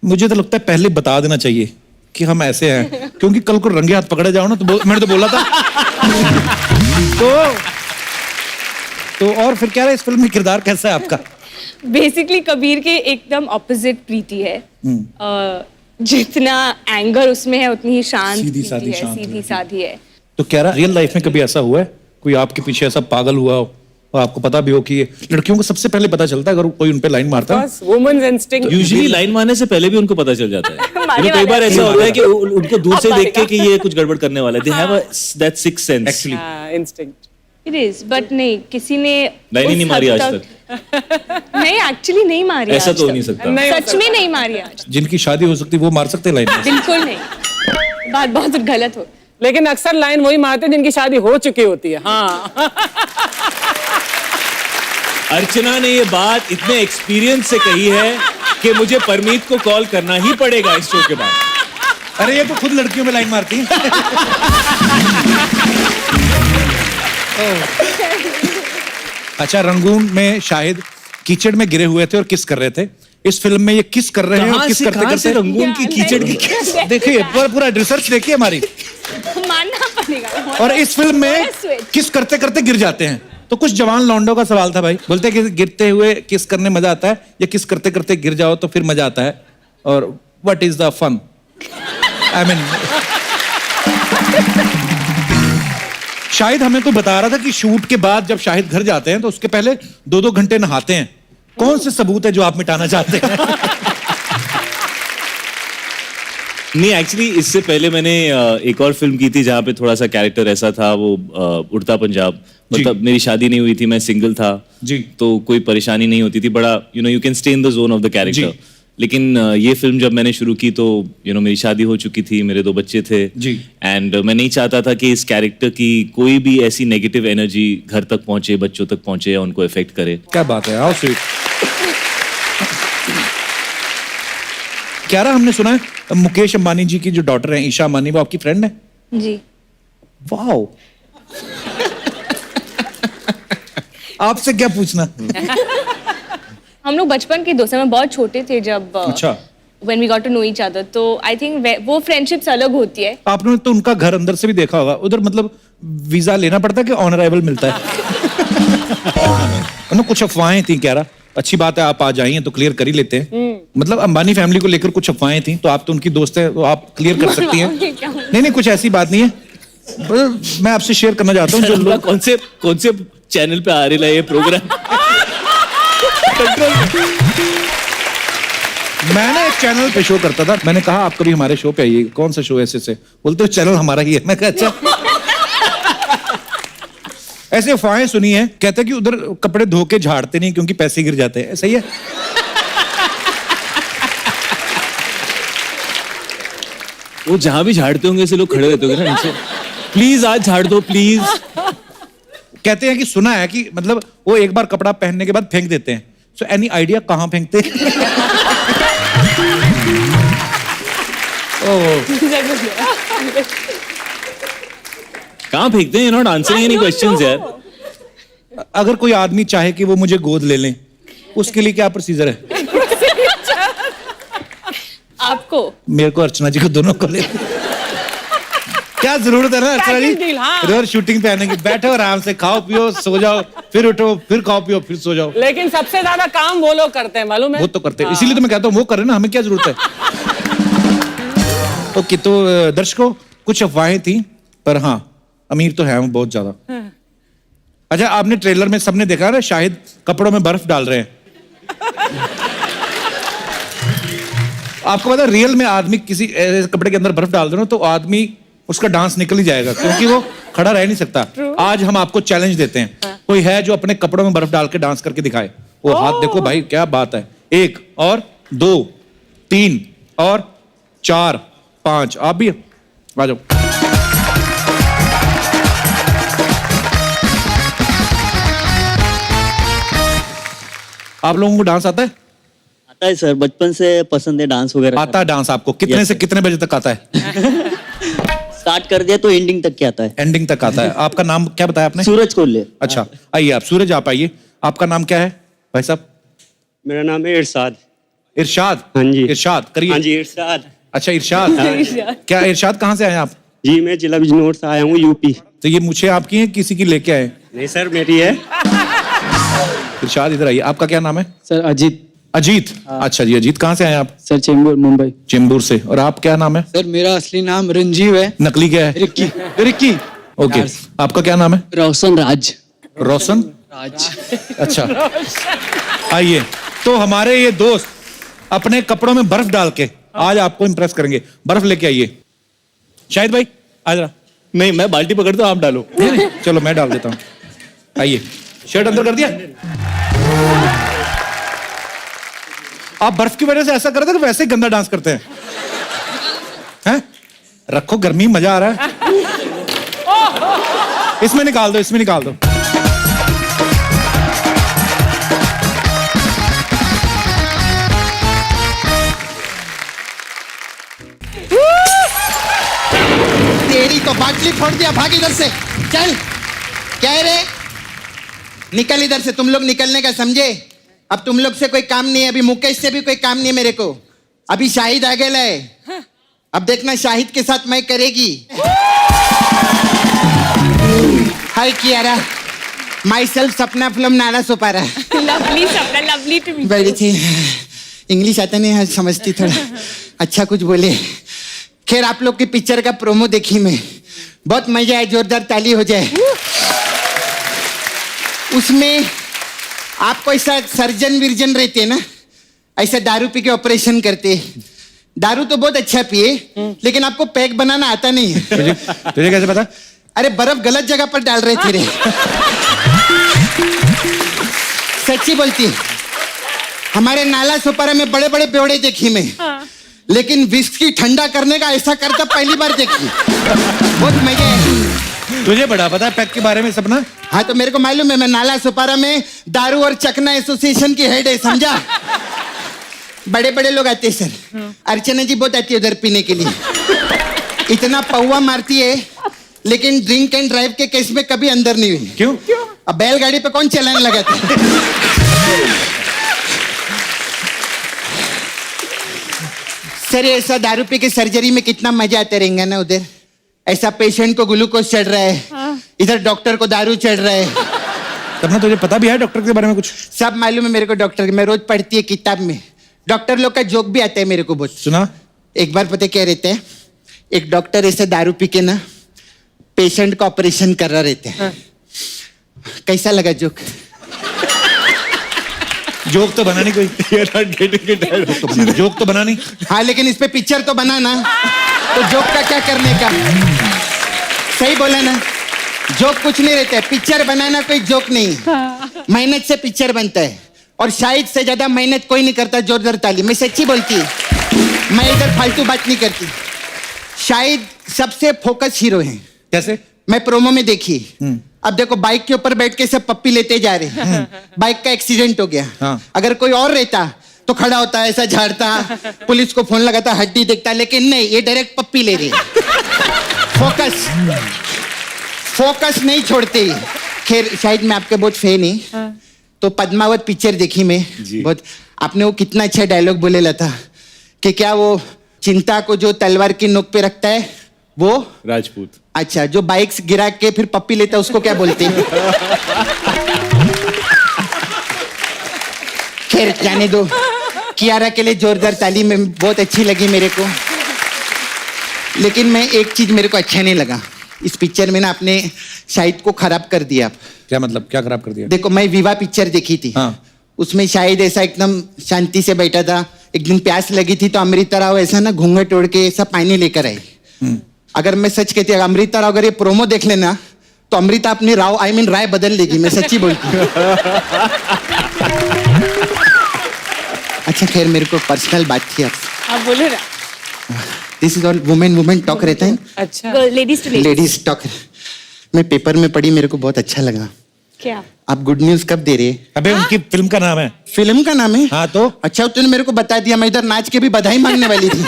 मुझे तो लगता है पहले बता देना चाहिए कि हम ऐसे हैं, क्योंकि कल को रंगे हाथ पकड़े जाओ ना तो मैंने तो बोला था. तो और फिर क्या है, इस फिल्म में किरदार कैसा है आपका? बेसिकली कबीर के एकदम ऑपोजिट प्रीति है. जितना एंगर उसमें है उतनी ही शांत सीधी प्रीति सादी है, शांत सीधी प्रीति. सादी है. तो कह रहा रियल लाइफ में कभी ऐसा हुआ है कोई आपके पीछे ऐसा पागल हुआ हो और आपको पता भी हो कि ये लड़कियों को सबसे पहले पता चलता है अगर कोई उन पे लाइन मारता है? वुमेन्स इंस्टिंक्ट यूजुअली लाइन मारने से पहले भी उनको पता चल जाता है। मारने कई बार वाले ऐसा होता है कि उनको दूर से देख के कि ये कुछ गड़बड़ करने वाला है, they have that sixth sense actually instinct. It is but नहीं किसी ने लाइन ही उस नहीं मारी हद आज तक- नहीं एक्चुअली नहीं मारी ऐसा आज तो हो तक। नहीं सकता। सच में नहीं मारी आज, जिनकी शादी हो सकती है वो मार सकते हैं लाइन? बिल्कुल नहीं। बात बहुत गलत हो। लेकिन अक्सर लाइन वही मारते हैं जिनकी शादी हो चुकी होती है। हाँ अर्चना ने ये बात इतने एक्सपीरियंस से कही है कि मुझे परमीत को कॉल करना ही पड़ेगा इस शो के बाद। अरे ये तो खुद लड़कियों में लाइन मारती है। अच्छा, रंगून में शाहिद कीचड़ में गिरे हुए थे और किस कर रहे थे। इस फिल्म में ये किस कर रहे हैं और किस करते करते रंगून की कीचड़ की किस? देखिए पूरा रिसर्च देखिए हमारी। मानना पड़ेगा। और इस फिल्म में किस करते करते गिर जाते हैं। तो कुछ जवान लौंडों का सवाल था भाई, बोलते हैं कि गिरते हुए किस करने मजा आता है या किस करते करते गिर जाओ तो फिर मजा आता है, और what is the fun? I mean Shahid हमें तो बता रहा था कि शूट के बाद जब शाहिद घर जाते हैं तो उसके पहले 2-2 घंटे नहाते हैं। कौन से सबूत है जो आप मिटाना चाहते हैं? नहीं, एक्चुअली इससे पहले मैंने एक और फिल्म की थी जहाँ पे थोड़ा सा कैरेक्टर ऐसा था, वो उड़ता पंजाब। मतलब मेरी शादी नहीं हुई थी, मैं सिंगल था जी, तो कोई परेशानी नहीं होती थी, बड़ा you can stay in the zone of the character. लेकिन ये फिल्म जब मैंने शुरू की तो मेरी शादी हो चुकी थी, मेरे 2 बच्चे थे जी, एंड मैं नहीं चाहता था कि इस कैरेक्टर की कोई भी ऐसी नेगेटिव एनर्जी घर तक पहुंचे, बच्चों तक पहुंचे या उनको इफेक्ट करे। क्या बात है, हाउ स्वीट। क्यारा, हमने सुना है मुकेश अंबानी जी की जो डॉटर है ईशा अंबानी, वो आपकी फ्रेंड है? जी। वाओ। आपसे क्या पूछना? हम लोग बचपन के दोस्त हैं, मैं बहुत छोटे थे जब अच्छा, when we got to know each other, तो I think वो फ्रेंडशिप्स अलग होती है। आपने तो उनका घर अंदर से भी देखा होगा, उधर मतलब वीजा लेना पड़ता है कि ऑन अराइवल मिलता है? ना कुछ अफवाहें थी क्यारा, अच्छी बात है आप आ जाइए तो क्लियर कर ही लेते हैं। मतलब अंबानी फैमिली को लेकर कुछ अफवाहें थी, तो आप तो उनकी दोस्त है तो आप क्लियर कर सकती हैं। नहीं, कुछ ऐसी बात नहीं है, मैं आपसे शेयर करना चाहता हूँ। जो लोग कौन से चैनल पे आ रहा है ये प्रोग्राम? मैंने एक चैनल पे शो करता था, मैंने कहा आप कभी हमारे शो पे आइए। कौन सा शो? ऐसे बोलते चैनल हमारा ही है। मैं कहा अच्छा। ऐसे अफवाहें सुनी है, कहते कि उधर कपड़े धो के झाड़ते नहीं क्योंकि पैसे गिर जाते हैं, सही है? वो जहां भी झाड़ते होंगे ऐसे लोग खड़े रहते होंगे ना नीचे, प्लीज आज झाड़ दो प्लीज। कहते हैं कि सुना है कि मतलब वो एक बार कपड़ा पहनने के बाद फेंक देते हैं। सो एनी आइडिया कहाँ फेंकते हैं? कहाँ फेंकते हैं? नॉट आंसरिंग एनी क्वेश्चंस यार। अगर कोई आदमी चाहे कि वो मुझे गोद ले लें, उसके लिए क्या प्रोसीजर है? आपको, मेरे को, अर्चना जी को, दोनों को ले। क्या जरूरत है ना अर्चना जी, रोज शूटिंग पे आने की? बैठो आराम से, खाओ पियो सो जाओ, फिर उठो, फिर खाओ पियो, फिर सो जाओ। लेकिन सबसे ज्यादा काम वो लोग करते हैं, मालूम है? वो तो करते हैं, इसीलिए तो मैं कहता हूँ वो करे ना, हमें क्या जरूरत है? ओके, तो दर्शकों कुछ अफवाहें थी, पर हाँ अमीर तो है वो बहुत ज्यादा। अच्छा, आपने ट्रेलर में सबने देखा ना शाहिद कपड़ों में बर्फ डाल रहे हैं। आपको पता है रियल में आदमी किसी कपड़े के अंदर बर्फ डाल दे ना तो आदमी उसका डांस निकल ही जाएगा, क्योंकि वो खड़ा रह नहीं सकता। आज हम आपको चैलेंज देते हैं, कोई है जो अपने कपड़ों में बर्फ डाल के डांस करके दिखाए? वो हाथ देखो भाई, क्या बात है। 1 और 2 3 और 4 5, आप भी आ जाओ। आप लोगों को डांस आता है? आता है सर, बचपन से पसंद है डांस वगैरह। आता है डांस आपको? कितने से कितने बजे तक आता है? स्टार्ट कर दिया तो एंडिंग तक क्या आता है? एंडिंग तक आता है। आपका नाम क्या बताया आपने? सूरज कोल्ले। अच्छा, आइए आप सूरज, आप आइए। आपका नाम क्या है भाई साहब? मेरा नाम है इरशाद। इरशाद? हाँ जी। इरशाद करिए। हाँ जी, इरशाद। अच्छा, इरशाद। क्या इरशाद कहाँ से आए आप? जी, मैं जिला बिजनौर से आया हूँ, यूपी। तो ये मुझे आपकी है, किसी की लेके आए? नहीं सर, मेरी है। इरशाद इधर आइए। आपका क्या नाम है? सर अजीत। अजीत? अच्छा जी, अजीत कहाँ से आए आप? सर चेंबूर, मुंबई। चेंबूर से। और आप क्या नाम है? सर मेरा असली नाम रंजीव है। नकली क्या है? रिक्की। रिक्की? ओके, आपका क्या नाम है? रोशन राज। रोशन राज। अच्छा, आइए। तो हमारे ये दोस्त अपने कपड़ों में बर्फ डाल के आज आपको इंप्रेस करेंगे। बर्फ लेके आइए। शाहिद भाई आ जरा। नहीं, मैं बाल्टी पकड़ता हूँ, आप डालो। नहीं, चलो मैं डाल देता हूँ। आइए, शर्ट अंदर कर दिया। आप बर्फ की वजह से ऐसा करते हैं कि वैसे ही गंदा डांस करते हैं? हैं? रखो, गर्मी, मजा आ रहा है। इसमें निकाल दो, इसमें निकाल दो। तेरी तो बाटली फोड़ दिया, भाग इधर से, चल। क्या है रे? निकल इधर से, तुम लोग निकलने का समझे? अब तुम लोग से कोई काम नहीं है, अभी मुकेश से भी कोई काम नहीं है मेरे को। अभी शाहिद आ गया है, अब देखना शाहिद के साथ मैं करेगी। हाय कियारा, माई सेल्फ सपना फिल्म नाला सोपारा। लवली सपना, लवली टू मीट। बड़ी थी, इंग्लिश आता नहीं है, समझती थोड़ा, अच्छा कुछ बोले। खैर, आप लोग की पिक्चर का प्रोमो देखी मैं, बहुत मजा आया, जोरदार ताली हो जाए। उसमें आपको ऐसा सर्जन विर्जन रहते ना, ऐसा दारू पी के ऑपरेशन करते। दारू तो बहुत अच्छा पिए, लेकिन आपको पैक बनाना आता नहीं है। तुझे कैसे पता? अरे बर्फ गलत जगह पर डाल रहे थे रे। सच्ची बोलती, हमारे नाला सोपारा में बड़े बड़े बेवड़े देखी मैं, लेकिन विस्की ठंडा करने का ऐसा करता पहली बार देखी। बहुत मजा है। तुझे बड़ा पता है पैक के बारे में सपना? हाँ, तो मेरे को मालूम है, मैं नाला सोपारा में दारू और चकना एसोसिएशन की हेड है, समझा? बड़े बड़े लोग आते हैं सर, अर्चना जी बहुत आती है उधर पीने के लिए, इतना पौवा मारती है, लेकिन ड्रिंक एंड ड्राइव के केस में कभी अंदर नहीं हुई। क्यों? अब बैलगाड़ी पे कौन चलाने लगा था? सर, ऐसा दारू पी के सर्जरी में कितना मजा आता रहेगा ना उधर। ऐसा पेशेंट को ग्लूकोज चढ़ रहा है, इधर डॉक्टर को दारू चढ़ रहा है। सपना, तुझे पता भी है डॉक्टर के बारे में कुछ? सब मालूम है मेरे को डॉक्टर के, मैं रोज पढ़ती है किताब में। डॉक्टर लोग का जोक भी आता है मेरे को बहुत। सुना? एक बार पता क्या रहता है, एक डॉक्टर ऐसे दारू पी के ना पेशेंट का ऑपरेशन कर रहा रहता है। कैसा लगा जोक? जोक तो बना नहीं कोई। जोक तो बना नहीं। हाँ, लेकिन इस पे पिक्चर तो बना ना, तो जोक का क्या करने का? सही बोला ना, जोक कुछ नहीं रहता है, पिक्चर बनाना कोई जोक नहीं। मेहनत से पिक्चर बनता है, और शायद से ज्यादा मेहनत कोई नहीं करता। जोरदार ताली। मैं सच्ची बोलती, मैं इधर फालतू बात नहीं करती। शायद सबसे फोकस हीरो है। कैसे? मैं प्रोमो में देखी। अब देखो, बाइक के ऊपर बैठ के सब पप्पी लेते जा रहे हैं, बाइक का एक्सीडेंट हो गया। हाँ। अगर कोई और रहता तो खड़ा होता, ऐसा झाड़ता, पुलिस को फोन लगाता, हड्डी देखता, लेकिन नहीं, ये डायरेक्ट पप्पी ले रही है। फोकस नहीं छोड़ते। खैर, शायद मैं आपके बहुत फैन ही। तो पद्मावत पिक्चर देखी मैं बहुत। आपने वो कितना अच्छा डायलॉग बोलेला था कि क्या वो चिंता को जो तलवार की नोक पे रखता है वो राजपूत। अच्छा, जो बाइक्स गिरा के फिर पप्पी लेता है उसको क्या बोलते हैं? खैर, जाने दो। कियारा के लिए जोरदार ताली में बहुत अच्छी लगी मेरे को, लेकिन मैं एक चीज मेरे को अच्छा नहीं लगा इस पिक्चर में ना, आपने शाहिद को खराब कर दिया। आप क्या मतलब? क्या खराब कर दिया? देखो, मैं विवाह पिक्चर देखी थी। हाँ। उसमें शाहिद ऐसा एकदम शांति से बैठा था। एक दिन प्यास लगी थी तो अमृता राव ऐसा ना घूंघट ओढ़ के ऐसा पानी लेकर आई। अगर मैं सच कहती, अगर अमृता राव अगर ये प्रोमो देख लेना तो अमृता अपनी राव राय बदल लेगी। मैं सच्ची बोलती हूँ। अच्छा, खैर, मेरे को पर्सनल बात थी आपसे। आप बोले ना। This is all women talk रहता है। अच्छा, लेडीज टू लेडीज टॉक। मैं पेपर में पढ़ी, मेरे को बहुत अच्छा लगा। क्या? आप गुड न्यूज कब दे रहे? अबे, उनकी फिल्म का नाम है। फिल्म का नाम है? हाँ, तो अच्छा, तूने मेरे को बता दिया, मैं इधर नाच के भी बधाई मांगने वाली थी।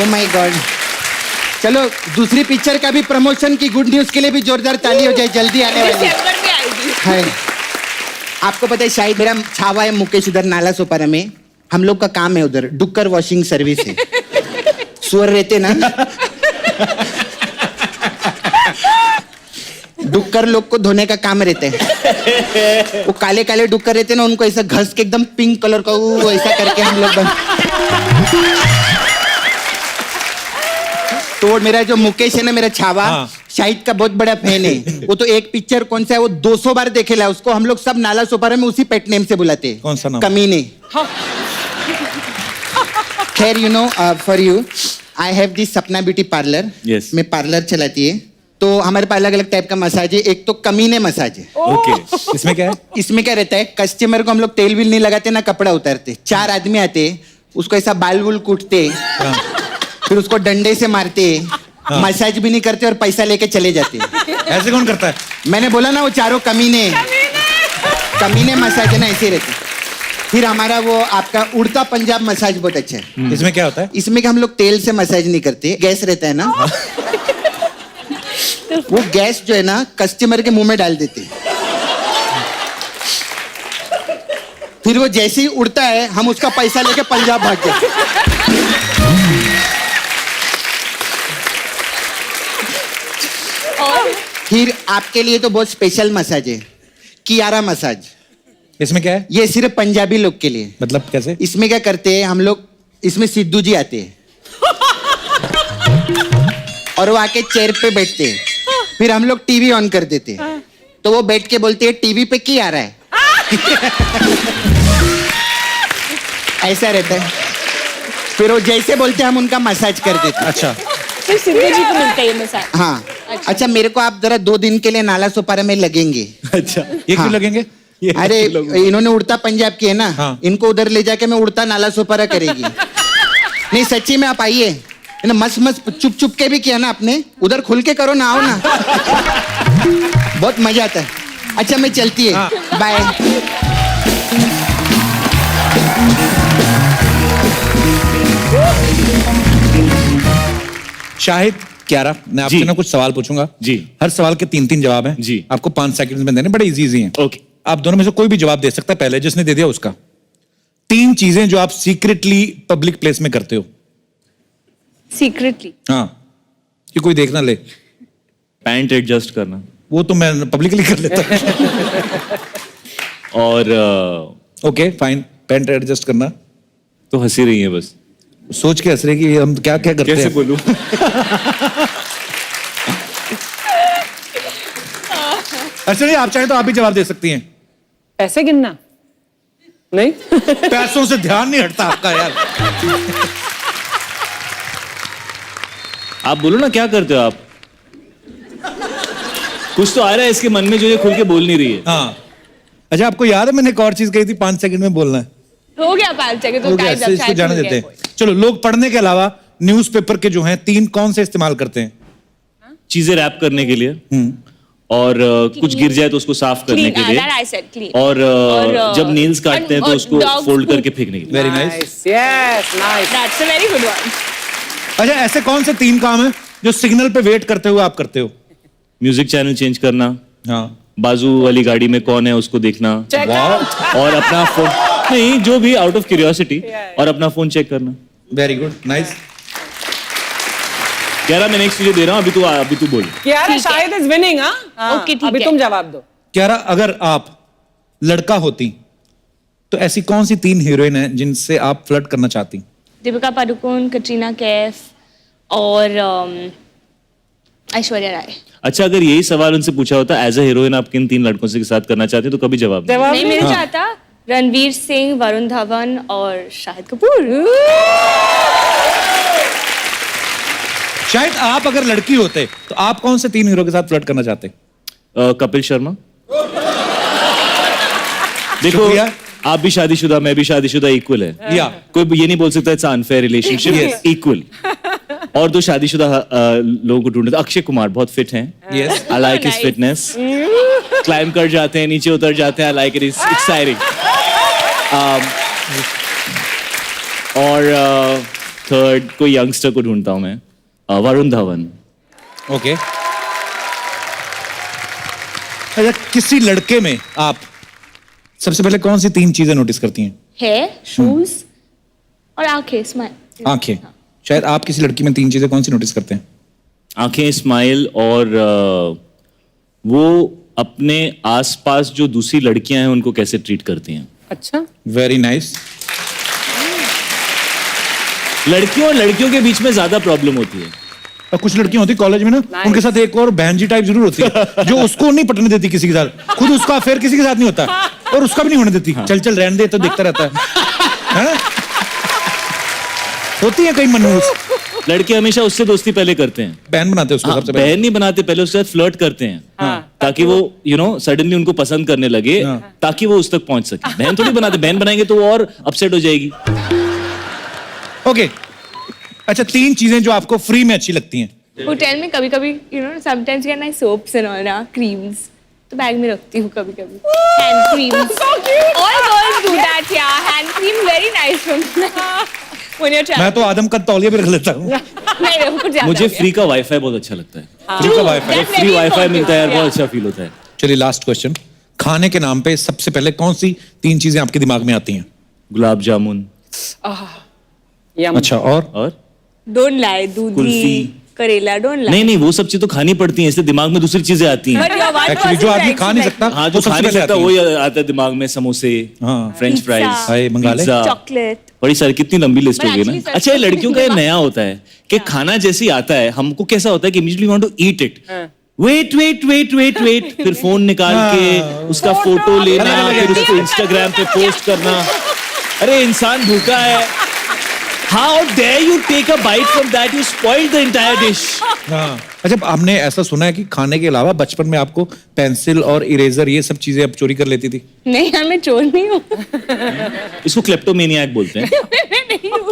Oh my God. चलो, दूसरी पिक्चर का भी प्रमोशन की गुड न्यूज के लिए भी जोरदार ताली हो जाए, जल्दी आने वाली है। आपको पता है, शायद मेरा छावा है मुकेश उधर नाला सोपारा में। हम लोग का काम है उधर, डुक्कर वॉशिंग सर्विस है। सुअर रहते ना, डुक्कर लोग को धोने का काम रहता है। वो काले काले डुक्कर रहते ना, उनको ऐसा घस के एकदम पिंक कलर का वो ऐसा करके हम लोग तो वो मेरा जो मुकेश है ना, मेरा छावा, शाहिद का बहुत बड़ा फैन है। वो तो एक पिक्चर कौन सा है वो 200 बार देखेला है। उसको हम लोग सब नाला सोपारा में उसी पेट नेम से बुलाते हैं। कौन सा नाम? कमीने। खैर you know for you I have this सपना ब्यूटी पार्लर। Yes. मैं पार्लर चलाती है तो हमारे पास अलग अलग टाइप का मसाज है। एक तो कमीने मसाज है। ओके इसमें क्या है? इसमें क्या रहता है, कस्टमर को हम लोग तेल विल नहीं लगाते ना कपड़ा उतारते। 4 आदमी आते, उसको ऐसा बाल वुल कूटते, फिर उसको डंडे से मारते, मसाज भी नहीं करते और पैसा लेके चले जाते। ऐसे कौन करता है? मैंने बोला ना वो चारों कमीने मसाज है ना, ऐसे रहते। फिर हमारा वो आपका उड़ता पंजाब मसाज बहुत अच्छा है। इसमें क्या होता है? इसमें कि हम लोग तेल से मसाज नहीं करते, गैस रहता है ना, वो गैस जो है ना कस्टमर के मुंह में डाल देते हैं। फिर वो जैसे ही उड़ता है हम उसका पैसा लेके पंजाब भाग जाते। फिर आपके लिए तो बहुत स्पेशल मसाज है, कियारा मसाज। इसमें क्या है? ये सिर्फ पंजाबी लोग के लिए। मतलब कैसे? इसमें क्या करते हैं हम लोग, इसमें सिद्धू जी आते हैं और वो आके चेयर पे बैठते हैं। फिर हम लोग टीवी ऑन कर देते हैं तो वो बैठ के बोलते हैं टीवी पे क्या आ रहा है। ऐसा रहता है। फिर वो जैसे बोलते हैं हम उनका मसाज कर देते हैं। अच्छा फिर सिद्धू जी को मिलता है ये मसाज। हाँ अच्छा मेरे को आप जरा 2 दिन के लिए नाला सोपारा में लगेंगे। अच्छा ये क्यों लगेंगे? अरे इन्होंने उड़ता पंजाब की है ना, हाँ। इनको उधर ले जाके मैं उड़ता नाला सोपारा करेगी। नहीं सच्ची में आप आइए ना, मस्त मस्त चुप चुप के भी किया ना आपने, उधर खुल के करो ना, आओ ना। बहुत मजा आता है। अच्छा मैं चलती है, बाय। शाहिद, क्यारा, मैं आपसे जी। ना कुछ सवाल पूछूंगा जी। हर सवाल के 3-3 जवाब हैं जी। आपको 5 सेकंड में देने, बड़े इजी हैं। ओके आप दोनों में से कोई भी जवाब दे सकता है, पहले जिसने दे दिया उसका। 3 चीजें जो आप सीक्रेटली पब्लिक प्लेस में करते हो। सीक्रेटली हाँ, कि कोई देख ना ले। पैंट एडजस्ट करना वो तो मैं पब्लिकली कर लेता हूं। और ओके फाइन, पैंट एडजस्ट करना। तो हंसी रही है बस, सोच के हंस रहे कि हम क्या क्या करते कैसे हैं। बोलूं? अच्छा नहीं, आप चाहें तो आप भी जवाब दे सकती हैं। पैसे गिनना नहीं। पैसों से ध्यान नहीं हटता आपका यार। आप बोलो ना, क्या करते हो आप? कुछ तो आ रहा है इसके मन में जो ये खुल के बोल नहीं रही है। हाँ अच्छा, आपको याद है मैंने एक और चीज कही थी, 5 सेकंड में बोलना है। हो गया 5 सेकंड तो हो गया, टाइम इसको जाने देते हैं। चलो, लोग पढ़ने के अलावा न्यूज़पेपर के जो हैं 3 कौन से इस्तेमाल करते हैं? चीजें रैप करने के लिए, और कुछ गिर जाए तो उसको साफ करने के लिए, और जब नेल्स काटते हैं तो उसको फोल्ड करके फेंकने के लिए। Very nice. Yes nice. That's a very good one. अच्छा, ऐसे कौन से 3 काम हैं जो सिग्नल पे वेट करते हुए आप करते हो? म्यूजिक चैनल चेंज करना, हाँ, बाजू वाली गाड़ी में कौन है उसको देखना, और अपना फोन नहीं, जो भी आउट ऑफ क्यूरियोसिटी, और अपना फोन चेक करना। Very good, nice. क्यारा, मैं नेक्स्ट तुझे दे रहा हूँ, अभी तू बोल। क्यारा शायद इज विनिंग। हाँ ओके, ठीक अभी है। तुम जवाब दो। क्यारा, अगर आप लड़का होती तो ऐसी कौन सी 3 हीरोइन हैं जिनसे आप फ्लर्ट करना चाहती? दीपिका पादुकोण, कटरीना कैफ और ऐश्वर्या राय। अच्छा, अगर यही सवाल उनसे पूछा होता एज अ हीरोइन आप किन 3 लड़कों से साथ करना चाहते तो कभी जवाब नहीं। नहीं, मैंने चाहता रणवीर सिंह, वरुण धवन और शाहिद कपूर। शायद आप अगर लड़की होते तो आप कौन से 3 हीरो के साथ फ्लर्ट करना चाहते? कपिल शर्मा। देखो, शुक्रिया। आप भी शादीशुदा, मैं भी शादीशुदा, इक्वल है। या कोई ये नहीं बोल सकता इट्स अनफेयर रिलेशनशिप, इक्वल। और 2 शादीशुदा लोगों को ढूंढते, अक्षय कुमार बहुत फिट हैं। Yes, I like his fitness. Climb कर जाते हैं, नीचे उतर जाते हैं, I like it, is exciting. और थर्ड कोई यंगस्टर को ढूंढता हूं मैं, वरुण धवन। ओके। अच्छा, किसी लड़के में आप सबसे पहले कौन सी 3 चीजें नोटिस करती हैं? हेयर, शूज और आंखें, स्माइल। आंखें। शायद आप किसी लड़की में 3 चीजें कौन सी नोटिस करते हैं? आंखें, स्माइल, और वो अपने आसपास जो दूसरी लड़कियां हैं उनको कैसे ट्रीट करती हैं। अच्छा, वेरी नाइस। लड़कियों और लड़कियों के बीच में ज्यादा प्रॉब्लम होती है। और कुछ लड़कियां होती कॉलेज में ना, उनके साथ एक और बहन जी टाइप जरूर होती है जो उसको नहीं पटने देती किसी के साथ, खुद उसका अफेयर किसी के साथ नहीं होता और उसका भी नहीं होने देती। चल चल रहने दे, तो देखता रहता है? होती है कई मनहूस लड़के हमेशा उससे दोस्ती पहले करते हैं, बहन बनाते हैं उसको सबसे पहले। बहन नहीं बनाते, पहले उसके साथ फ्लर्ट करते हैं ताकि वो सडनली उनको पसंद करने लगे, ताकि वो उस तक पहुंच सके। बहन थोड़ी बनाते, बहन बनाएंगे तो वो और अपसेट हो जाएगी। ओके, अच्छा 3 चीजें जो आपको फ्री में अच्छी लगती हैं। होटल में कभी कभी sometimes get nice soaps and all ना, क्रीम्स तो बैग में रखती हूँ कभी कभी। Hand creams, all girls do that यार, hand cream very nice from when you travel. मैं तो आदम का तौलिया भी रख लेता हूँ। मुझे फ्री का वाईफाई बहुत अच्छा लगता है। फ्री का वाईफाई, फ्री वाईफाई मिलता है, बहुत अच्छा फील होता है। चलिए लास्ट क्वेश्चन, खाने के नाम पे सबसे पहले कौन सी 3 चीजें आपके दिमाग में आती हैं? गुलाब जामुन। अच्छा, और डोंट लाई, दूधी, कुल्फी, करेला, डोंट लाई। नहीं नहीं, वो सब चीज तो खानी पड़ती है, इसलिए दिमाग में दूसरी चीजें आती हैं। एक्चुअली जो आदमी खा नहीं सकता, हाँ, जो खा नहीं सकता वही आता है दिमाग में। समोसे, फ्रेंच फ्राइज, मंगा ले, चॉकलेट, बड़ी सारी, कितनी लंबी लिस्ट हो गई ना। actually अच्छा, ये लड़कियों का ये नया होता है कि खाना जैसे ही आता है हमको कैसा होता है कि immediately want to eat it. Wait wait wait wait wait, फिर फोन निकाल के उसका फोटो लेना, फिर उसको इंस्टाग्राम पे पोस्ट करना। अरे इंसान भूखा है। How dare you take a bite from that? You spoiled the entire dish. अच्छा, आपने ऐसा सुना है कि खाने के अलावा बचपन में आपको पेंसिल और इरेजर ये सब चीजें आप चोरी कर लेती थी? नहीं यार, मैं चोर नहीं हूँ। इसको क्लेप्टोमेनियाक बोलते हैं।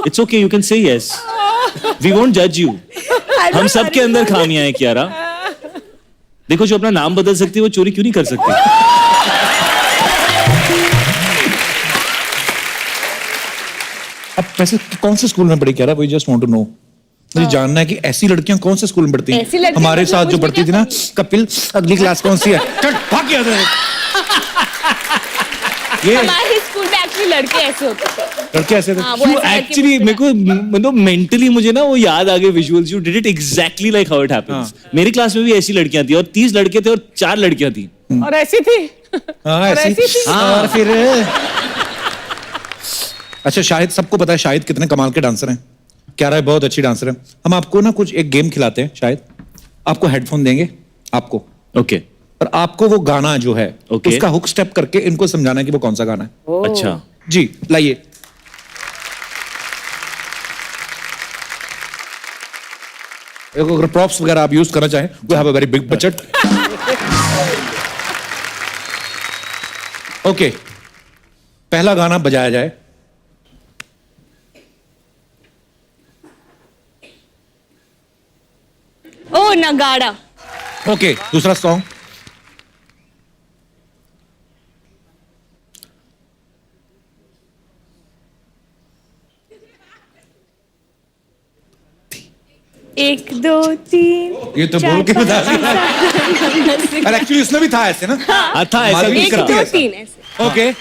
It's okay, you can say yes. We won't judge you. हम सबके अंदर खामियां हैं कियारा। देखो, जो अपना नाम बदल सकती है वो चोरी क्यों नहीं कर सकती? अब वैसे कौन से स्कूल में पढ़ी क्या रहा? We just want to know, मुझे जानना है कि ऐसी लड़कियां कौन से स्कूल में पढ़ती हैं? हमारे साथ जो पढ़ती थी ना, कपिल, अगली क्लास कौन सी है? भाग गया था। ये हमारे स्कूल में एक्चुअली लड़के ऐसे होते थे। लड़के ऐसे थे? एक्चुअली मेरे को मतलब मेंटली मुझे ना वो याद आ गए visuals. You did it exactly like how it happens. मेरी क्लास में भी ऐसी लड़कियां थी और 30 लड़के थे और 4 लड़कियां थी। और ऐसी थी। ऐसी थी। और फिर अच्छा, शाहिद, सबको पता है शाहिद कितने कमाल के डांसर हैं। क्या रहा है, बहुत अच्छी डांसर है। हम आपको ना कुछ एक गेम खिलाते हैं। शाहिद आपको हेडफोन देंगे, आपको, ओके, और आपको वो गाना जो है उसका हुक स्टेप करके इनको समझाना है कि वो कौन सा गाना है। अच्छा जी, लाइए। अगर प्रॉप्स वगैरह आप यूज करना चाहें, we have a very big budget. Okay, पहला गाना बजाया जाए। ओ नगाड़ा। ओके, दूसरा सॉन्ग। एक दो तीन, ये तो बोल के बता दिया। अरे एक्चुअली इसमें भी था ऐसे ना। था ऐसा भी। एक दो तीन ऐसे। Okay,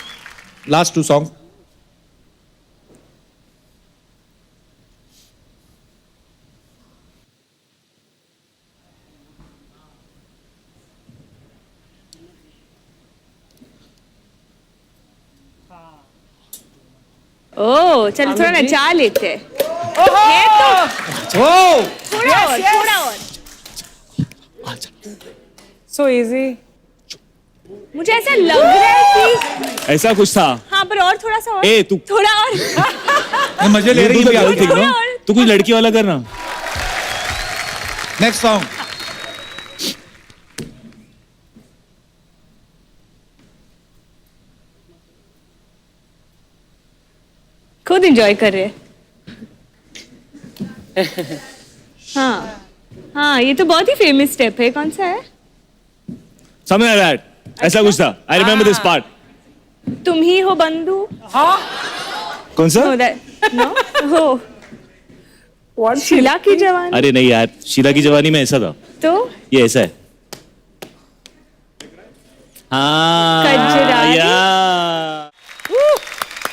last 2 song. ओ चल थोड़ा नचा लेते हैं। है तो थोड़ा और। So easy. मुझे ऐसा लग रहा है कि ऐसा कुछ था। हाँ, पर और थोड़ा सा और। ए तू थोड़ा और। मजे ले रही है। तू कोई लड़की वाला करना। Next song. खुद एंजॉय कर रहे हैं। हाँ हाँ, ये तो बहुत ही फेमस स्टेप है। कौन सा है? Something like that. ऐसा कुछ था। I remember this part. तुम ही हो बंधु। कौन सा? No, हो शीला की जवानी। अरे नहीं यार, शीला की जवानी में ऐसा था। तो ये ऐसा है। हाँ,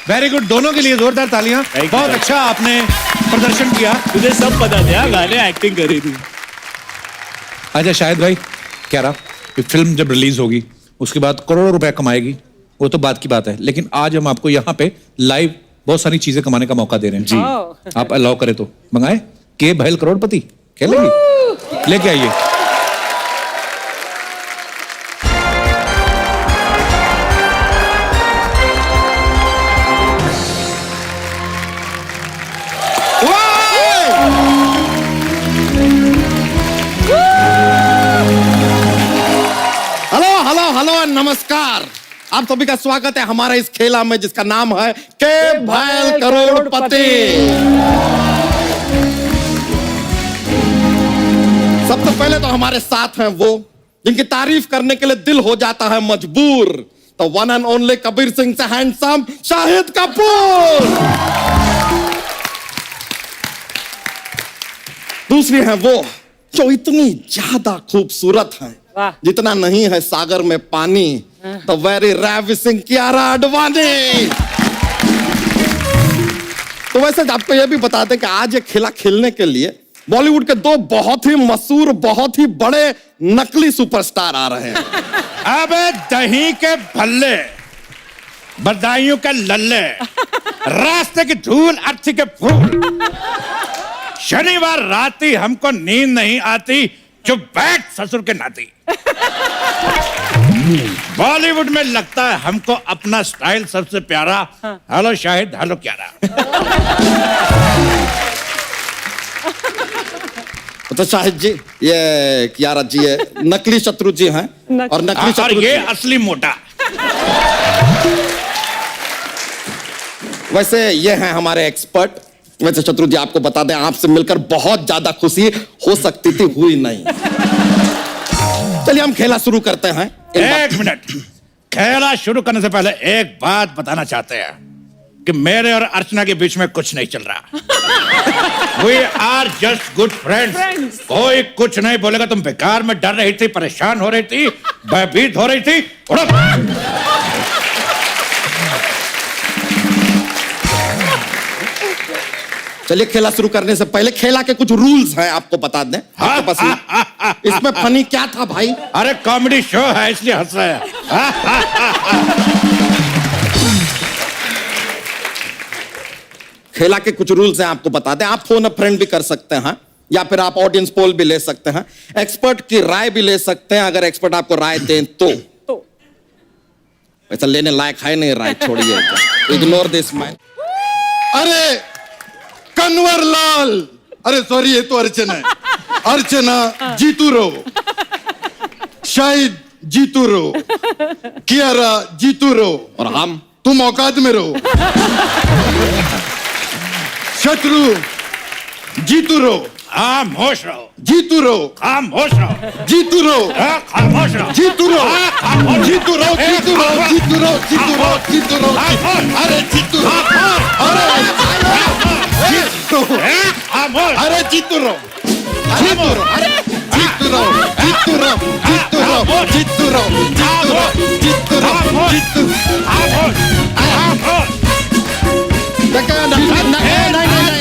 वेरी गुड, दोनों के लिए जोरदार तालियां। बहुत अच्छा आपने प्रदर्शन किया। तुझे सब पता था, गाने एक्टिंग करी थी। अच्छा शाहिद भाई, क्या रहा, फिल्म जब रिलीज होगी उसके बाद करोड़ों रुपए कमाएगी, वो तो बात की बात है, लेकिन आज हम आपको यहाँ पे लाइव बहुत सारी चीजें कमाने का मौका दे रहे हैं। जी, आप अलाउ करें तो मंगाए के भैल करोड़पति। खेलेंगी? लेके आइए। हेलो हेलो हेलो नमस्कार। आप सभी का स्वागत है हमारे इस खेला में जिसका नाम है के भैल करोड़पति। सबसे पहले तो हमारे साथ हैं वो जिनकी तारीफ करने के लिए दिल हो जाता है मजबूर, तो one and only Kabir Singh से हैंडसम शाहिद कपूर। दूसरी है वो जो इतनी ज्यादा खूबसूरत है जितना नहीं है सागर में पानी, तो वेरी रेविसिंग कियारा आडवाणी। तो वैसे आपको यह भी बता दें कि आज ये खेला खेलने के लिए बॉलीवुड के दो बहुत ही मशहूर, बहुत ही बड़े नकली सुपरस्टार आ रहे हैं। अबे दही के भल्ले, बदायूं के लल्ले, रास्ते की धूल, अर्थी के फूल। शनिवार राती हमको नींद नहीं आती, चुप बैठ ससुर के नाती। बॉलीवुड में लगता है हमको अपना स्टाइल सबसे प्यारा। हेलो शाहिद, हेलो क्यारा। तो शाहिद जी, ये कियारा जी ये नकली शत्रु जी हैं और नकली शत्रु ये जी। असली मोटा। वैसे ये हैं हमारे एक्सपर्ट। वैसे शत्रु जी आपको बता दें, आपसे मिलकर बहुत ज्यादा खुशी हो सकती थी, हुई नहीं। चलिए हम खेला शुरू करते हैं। एक मिनट, खेला शुरू करने से पहले एक बात बताना चाहते हैं कि मेरे और अर्चना के बीच में कुछ नहीं चल रहा। We are just good friends। कोई कुछ नहीं बोलेगा। तुम बेकार में डर रही थी, परेशान हो रही थी, भयभीत हो रही थी। उड़ो। चलिए खेला शुरू करने से पहले खेला के कुछ रूल्स हैं, आपको बता दें। आपके पास इसमें फनी क्या था भाई? अरे कॉमेडी शो है इसलिए हंस रहे हैं। खेला के कुछ रूल्स हैं, आपको बता दें। आप फोन अ फ्रेंड भी कर सकते हैं या फिर आप ऑडियंस पोल भी ले सकते हैं, एक्सपर्ट की राय भी ले सकते हैं अगर एक्सपर्ट आपको राय दें तो। वैसा लेने लायक है नहीं राय, छोड़िए, इग्नोर दिस मैन। अरे कन्वर लाल, अरे सॉरी ये तो अर्चना है। अर्चना जीतू रो, शाहिद जीतू रो, कियारा जीतू रो, और हम तुम औकात में रहो। शत्रु जीतू रो, खामोश रहो। जीतू रो, खामोश रहो। जीतू रो, खामोश रहो। जीतू रो, जीतू रो, जीतू रो, जीतू रो, जीतू रो, जीतू रो। अरे जीतू रो, अरे अरे जीतू रो, जीतू रो, अरे जीतू रो, जीतू रो, जीतू रो, जीतू रो, जीतू रो, जीतू रो, जीतू।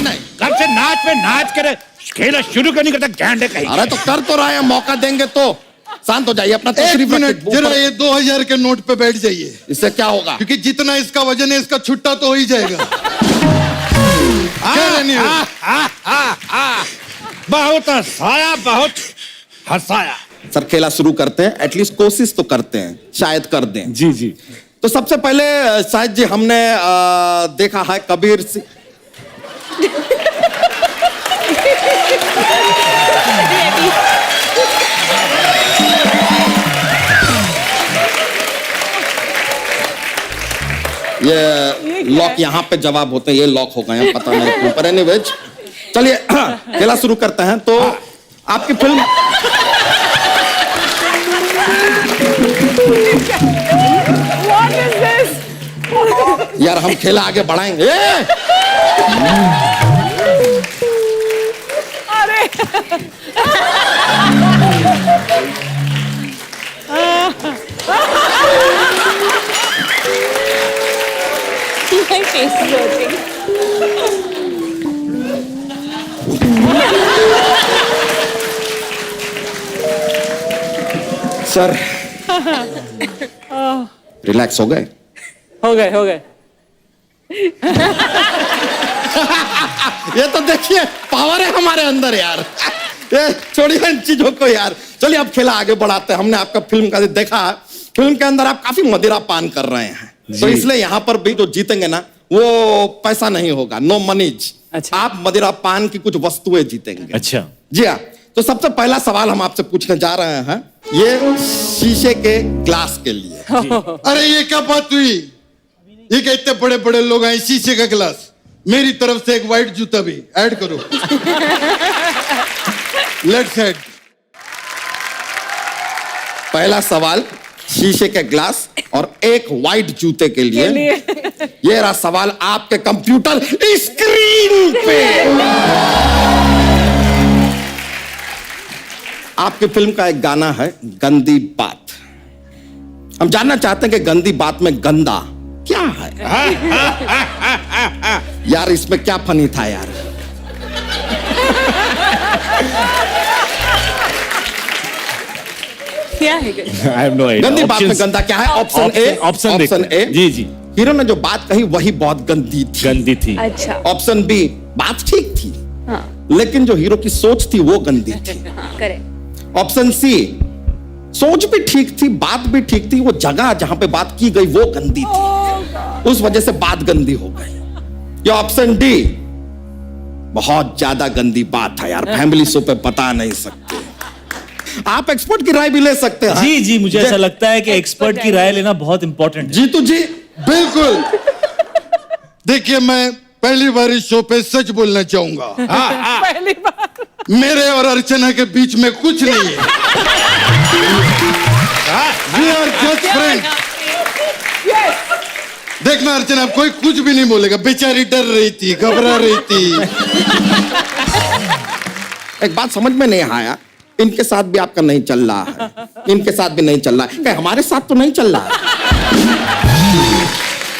नहीं, कब से नाच पे नाच कर खेला शुरू क्यों नहीं करता? गैंडे कहीं। अरे तो कर तो रहा है, मौका देंगे तो शांत हो जाइए। अपना एक मिनट जरा, ये 2000 के नोट पे बैठ जाइए। इससे क्या होगा? क्योंकि जितना इसका वजन है इसका छुट्टा तो हो ही जाएगा। बहुत हंसाया, बहुत हंसाया। सर खेला शुरू करते हैं, एटलीस्ट कोशिश तो करते हैं, शायद कर दें। जी जी। तो सबसे पहले शायद जी हमने देखा है कबीर सिंह। ये लॉक यहाँ पे जवाब होते हैं, ये लॉक हो गए हैं, पता नहीं क्यों, पर एनीवेज चलिए खेला शुरू करते हैं। तो आपकी फिल्म What is this? यार हम खेला आगे बढ़ाएंगे। अरे My face is hurting. Sir relax हो गए? हो गए। ये तो देखिए पावर है हमारे अंदर यार। ये छोड़िए इन चीजों को यार। चलिए अब खेला आगे बढ़ाते हैं। हमने आपका फिल्म का देखा, फिल्म के अंदर आप काफी मदिरा पान कर रहे हैं, तो इसलिए यहाँ पर भी जो जीतेंगे ना वो पैसा नहीं होगा, नो मनीज। अच्छा। आप मदिरा पान की कुछ वस्तुएं जीतेंगे। अच्छा जी हाँ। तो सबसे पहला सवाल हम आपसे पूछने जा रहे हैं, ये शीशे के ग्लास के लिए। अरे ये क्या बात हुई? ये क्या इतने बड़े बड़े लोग आए, शीशे का गिलास? मेरी तरफ से एक वाइट जूता भी ऐड करो। Let's head. पहला सवाल शीशे के ग्लास और एक वाइट जूते के लिए। ये रहा सवाल आपके कंप्यूटर स्क्रीन पे। आपकी फिल्म का एक गाना है गंदी बात। हम जानना चाहते हैं कि गंदी बात में गंदा क्या है। यार इसमें क्या फनी था यार। क्या है I have no idea. गंदी बात में Options- गंदा क्या है? Option A. ऑप्शन देखते ऑप्शन ए। हैं। जी जी हीरो ने जो बात कही वही बहुत गंदी थी। गंदी थी। अच्छा। ऑप्शन बी, बात ठीक थी हाँ लेकिन जो हीरो की सोच थी वो गंदी थी। हाँ करेक्ट। ऑप्शन सी, सोच भी ठीक थी, बात भी ठीक थी, वो जगह जहां पे बात की गई वो गंदी थी, उस वजह से बात गंदी हो गई। या ऑप्शन डी, बहुत ज्यादा गंदी बात है यार, फैमिली शो पे बता नहीं सकते। आप एक्सपर्ट की राय भी ले सकते हैं। जी जी मुझे ऐसा लगता है कि एक्सपर्ट की राय लेना बहुत इंपॉर्टेंट है। जीतू जी बिल्कुल। देखिए मैं पहली बार इस शो पे सच बोलना चाहूंगा। पहली बार मेरे और अर्चना के बीच में कुछ नहीं है। We are just friends। देखना अर्चना, कोई कुछ भी नहीं बोलेगा, बेचारी डर रही थी, घबरा रही थी। एक बात समझ में नहीं आया, इनके साथ भी आपका नहीं चल रहा है, इनके साथ भी नहीं चल रहा है, क्या हमारे साथ तो नहीं चल रहा है?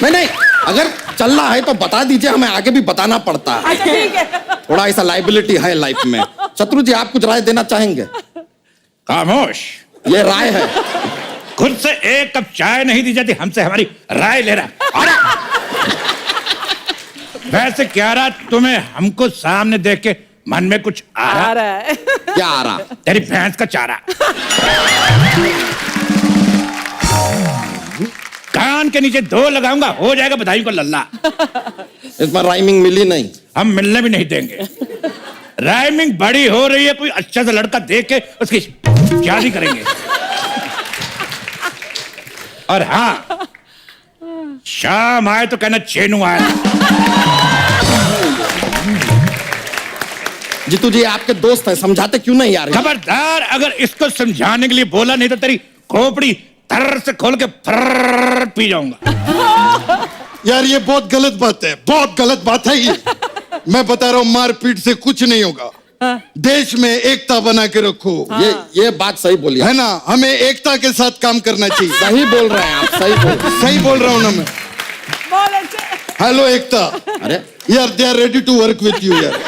नहीं, अगर चल रहा है तो बता दीजिए, हमें आगे भी बताना पड़ता है। अच्छा ठीक है। थोड़ा ऐसा लाइबिलिटी है लाइफ में। शत्रु जी आप कुछ राय देना चाहेंगे? खामोश। ये राय है। खुद से एक कप चाय नहीं दी जाती, हमसे हमारी राय ले रहा। वैसे क्या रहा तुम्हें हमको सामने देख के मन में कुछ आ रहा है? क्या आ रहा? तेरी भैंस का चारा। कान के नीचे 2 लगाऊंगा, हो जाएगा बधाई को लल्ला। इसमें राइमिंग मिली नहीं। हम मिलने भी नहीं देंगे। राइमिंग बड़ी हो रही है, कोई अच्छा सा लड़का देख के उसकी शादी करेंगे। और हाँ, शाम आए तो कहना चेनू आया। जीतू जी आपके दोस्त हैं, समझाते क्यों नहीं यार? खबरदार, अगर इसको समझाने के लिए बोला नहीं तो तेरी खोपड़ी तर से खोल के फर्र पी जाऊंगा। यार ये बहुत गलत बात है, बहुत गलत बात है ये। मैं बता रहा हूँ, मारपीट से कुछ नहीं होगा। देश में एकता बना के रखो। ये बात सही बोली है ना, हमें एकता के साथ काम करना चाहिए। सही बोल रहे हैं आप, सही बोल रहा हूँ ना मैं। हेलो एकता। अरे यार they are ready to work with you यार।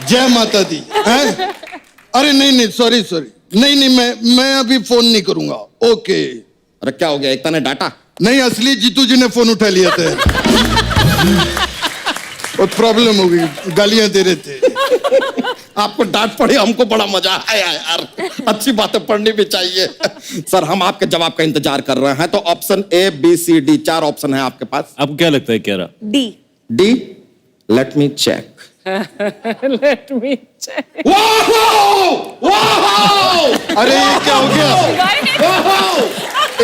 जय माता दी। हैं? अरे नहीं सॉरी नहीं मैं अभी फोन नहीं करूंगा। ओके। अरे क्या हो गया, एकता ने डांटा? नहीं, असली जीतू जी ने फोन उठा लिया था। और प्रॉब्लम हो गई, गालियां दे रहे थे। आपको डांट पड़ी, हमको बड़ा मजा आया यार। अच्छी बातें पढ़नी भी चाहिए। सर हम आपके जवाब का इंतजार कर रहे हैं, तो option A B C D 4 option है आपके पास। आपको क्या लगता है क्या रहा? D. Let me check. Let me check. अरे ये क्या हो गया?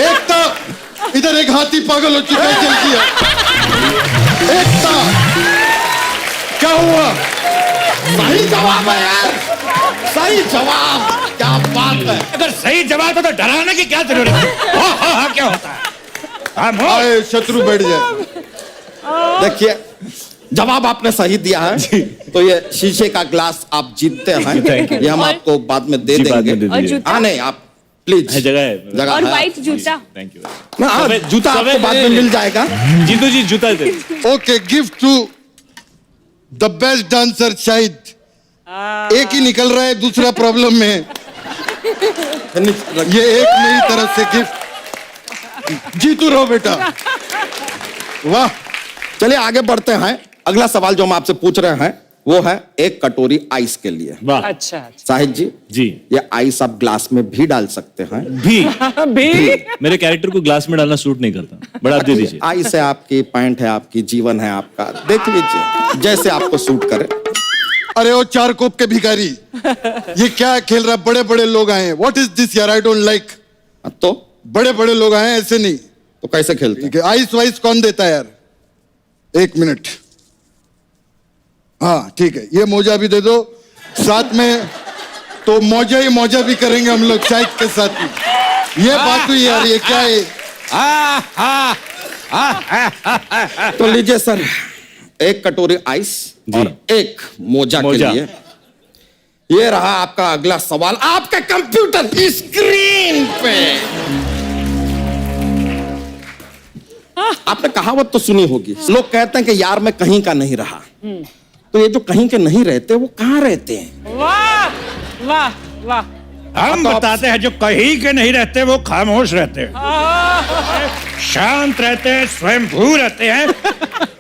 एकता, इधर एक हाथी पागल हो चुका है, जल्दी आ। एकता, क्या हुआ? सही जवाब है यार, सही जवाब। क्या बात है। अगर सही जवाब हो तो डराने की क्या जरूरत है? हाँ क्या होता है? आए शत्रु बैठ जाए। देखिए जवाब आपने सही दिया है, तो ये शीशे का ग्लास आप जीतते हैं। ये हम आपको बाद में दे देंगे। हाँ नहीं, आप प्लीज। जगह है, जगह और है। वाइट जूता। Thank you. हाँ, जूता आपको बाद में मिल जाएगा। जीतू जी जूता दे। Okay, gift to the best dancer. Shahid एक ही निकल रहा है, दूसरा प्रॉब्लम में है। ये एक मेरी तरफ से गिफ्ट। जीतू रहो बेटा। वाह। चलिए आगे बढ़ते हैं। अगला सवाल जो हम आपसे पूछ रहे हैं वो है एक कटोरी आइस के लिए। वाह। अच्छा साहिद जी, जी ये आइस आप ग्लास में भी डाल सकते हैं। भी भी मेरे कैरेक्टर को ग्लास में डालना सूट नहीं करता, बड़ा दे दीजिए। आइस है आपकी, पैंट है आपकी, जीवन है आपका, देख लीजिए जैसे आपको सूट करे। अरे वो 4 कोप के भिखारी, ये क्या खेल रहा है? बड़े बड़े लोग आए हैं। व्हाट इज दिस यार? I don't like. तो बड़े बड़े लोग आए हैं, ऐसे नहीं। तो कैसे खेलते हैं? आइस वाइस कौन देता है यार? 1 मिनट। हाँ ठीक है, ये मोजा भी दे दो साथ में, तो मौजा ही मौजा भी करेंगे हम लोग चाय के साथ में। ये बात हुई यार, ये क्या है? तो लीजिए सर, एक कटोरी आइस और एक मोजा के लिए। ये रहा आपका अगला सवाल आपके कंप्यूटर स्क्रीन पे। आपने कहावत तो सुनी होगी, लोग कहते हैं कि यार मैं कहीं का नहीं रहा। तो ये जो कहीं के नहीं रहते वो कहाँ रहते हैं? वाह वाह वाह। हम बताते हैं, जो कहीं के नहीं रहते वो खामोश रहते हैं, शांत रहते हैं, स्वयंभू रहते हैं।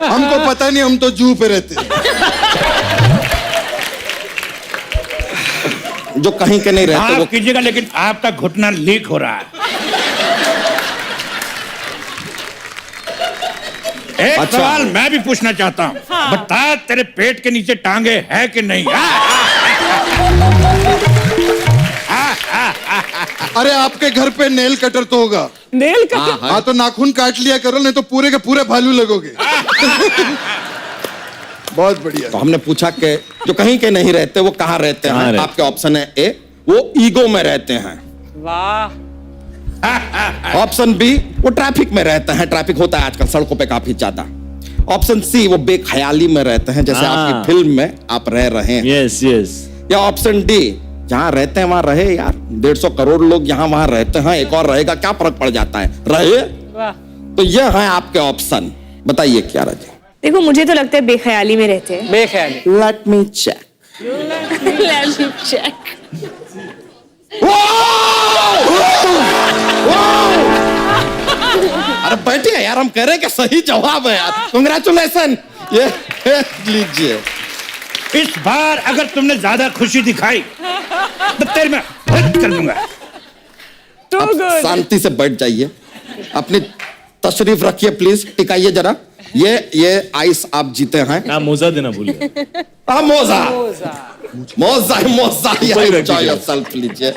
हमको पता नहीं, हम तो जू पे रहते हैं। जो कहीं के नहीं रहते वो कीजिएगा, लेकिन आपका घुटना लीक हो रहा है। एक अच्छा। सवाल मैं भी पूछना चाहता हूँ। बता, तेरे पेट के नीचे टांगे है कि नहीं? अरे आपके घर पे नेल कटर तो होगा। Nail cutter? हाँ तो नाखून काट लिया करो, नहीं तो पूरे के पूरे भालू लगोगे। बहुत बढ़िया। तो हमने पूछा कि जो कहीं के नहीं रहते वो कहाँ रहते हैं? आपके ऑप्शन है ए, वो ईगो में रहते हैं। वाह। ऑप्शन बी, वो ट्रैफिक में रहते हैं, ट्रैफिक होता है आजकल सड़कों पे काफी ज्यादा। ऑप्शन सी, वो बेख्याली में रहते हैं, जैसे आपकी फिल्म में आप रह रहे हैं। Yes yes. या ऑप्शन डी, जहां रहते हैं वहां रहे यार, 150 करोड़ लोग यहाँ वहां रहते हैं, एक और रहेगा क्या फर्क पड़ जाता है, रहे। तो ये है आपके ऑप्शन, बताइए क्या रहे? देखो मुझे तो लगता है बेख्याली में रहते हैं। बेख्याली। Let me check. Let me check. अरे बैठिए यार, हम कह रहे हैं कि सही जवाब है यार। कांग्रेचुलेशन। ये लीजिए। इस बार अगर तुमने ज्यादा खुशी दिखाई तो तेरे में कर दूंगा। आप शांति से बैठ जाइए, अपनी तशरीफ रखिए प्लीज, टिकाइए जरा। ये आइस आप जीते हैं। आप मोजा देना भूलिए। मोजा मोजा मोजा, एंजॉय योरसेल्फ लीजिए।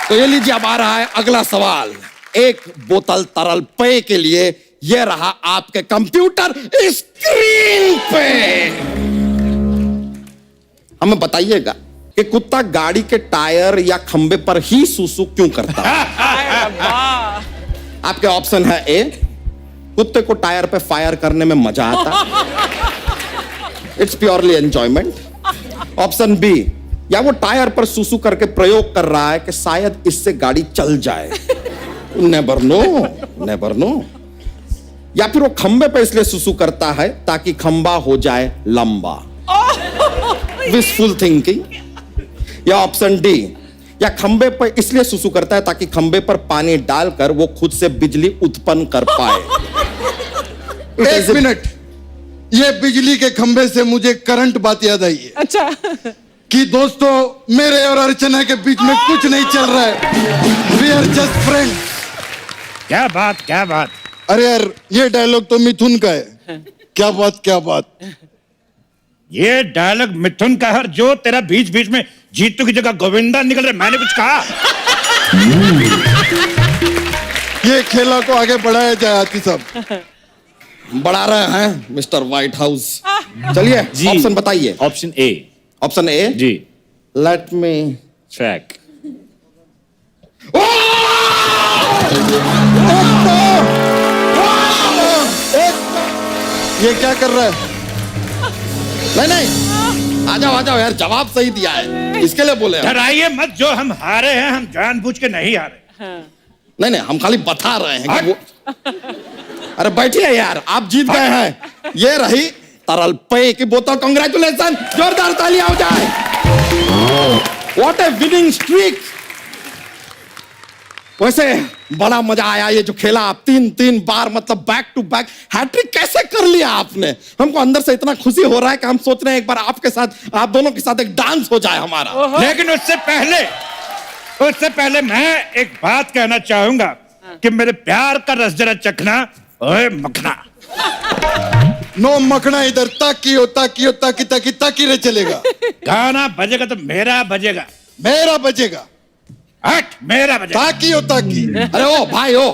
तो ये लीजिए, अब आ रहा है अगला सवाल। एक बोतल तरल पेय के लिए ये रहा आपके कंप्यूटर स्क्रीन पे। हमें बताइएगा कि कुत्ता गाड़ी के टायर या खंबे पर ही सूसू क्यों करता है? आपके ऑप्शन है ए, कुत्ते को टायर पे फायर करने में मजा आता, it's purely enjoyment. Option B, या वो टायर पर सूसू करके प्रयोग कर रहा है कि शायद इससे गाड़ी चल जाए, नेवर नो नेवर नो। या फिर वो खंबे पे इसलिए सूसू करता है ताकि खंबा हो जाए लंबा, विशफुल थिंकिंग। या ऑप्शन डी, या खंबे पर इसलिए सूसू करता है ताकि खंबे पर पानी डालकर वो खुद से बिजली उत्पन्न कर पाए। 1 मिनट, ये बिजली के खंबे से मुझे करंट बात याद आई है। अच्छा। कि दोस्तों, मेरे और अर्चना के बीच में कुछ नहीं चल रहा है, वी आर जस्ट फ्रेंड्स। क्या बात क्या बात। अरे यार, ये डायलॉग तो मिथुन का है। क्या बात क्या बात। ये डायलॉग मिथुन का है, जो तेरा बीच बीच में जीतू की जगह गोविंदा निकल रहा, मैंने कुछ कहा? ये खेला को आगे बढ़ाया जाए आती साहब। बढ़ा रहे हैं मिस्टर व्हाइट हाउस। चलिए ऑप्शन बताइए। Option A. Option A ji, let me track. ये क्या कर रहा है? नहीं, आ जाओ यार, जवाब सही दिया है, इसके लिए बोले। डराइए मत, जो हम हारे हैं हम जानबूझ के नहीं हारे। नहीं, हम खाली बता रहे हैं कि वो। अरे बैठिए यार, आप जीत गए हैं। ये रही तरल पेय की बोतल। कांग्रेचुलेशन, जोरदार तालियां हो जाए। What A winning streak. वैसे बड़ा मजा आया ये जो खेला आप 3 बार मतलब बैक टू बैक हैट्रिक कैसे कर लिया आपने। हमको अंदर से इतना खुशी हो रहा है कि हम सोच रहे हैं एक बार आपके साथ आप दोनों के साथ एक डांस हो जाए हमारा। लेकिन उससे पहले मैं एक बात कहना चाहूंगा कि मेरे प्यार का रस जरा चखना। ओए मखना, नो मखना इधर ताकियो ताकियो ताकी ताकी ताकी रे चलेगा। गाना बजेगा तो मेरा बजेगा। मेरा बजेगा। हट, मेरा बजेगा। ताकियो ताकी। अरे ओ भाई ओ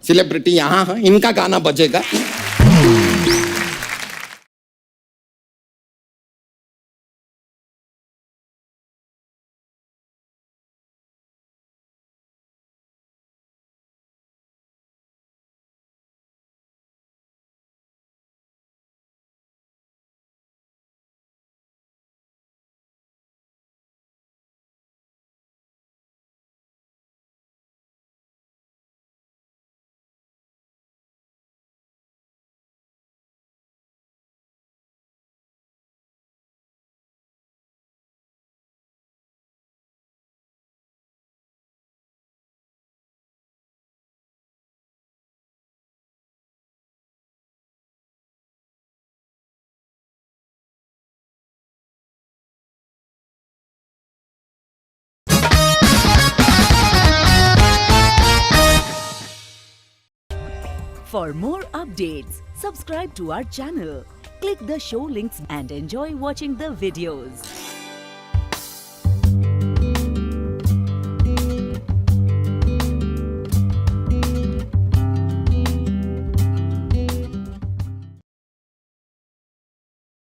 सेलिब्रिटी यहाँ है, इनका गाना बजेगा। For more updates, subscribe to our channel, click the show links and enjoy watching the videos.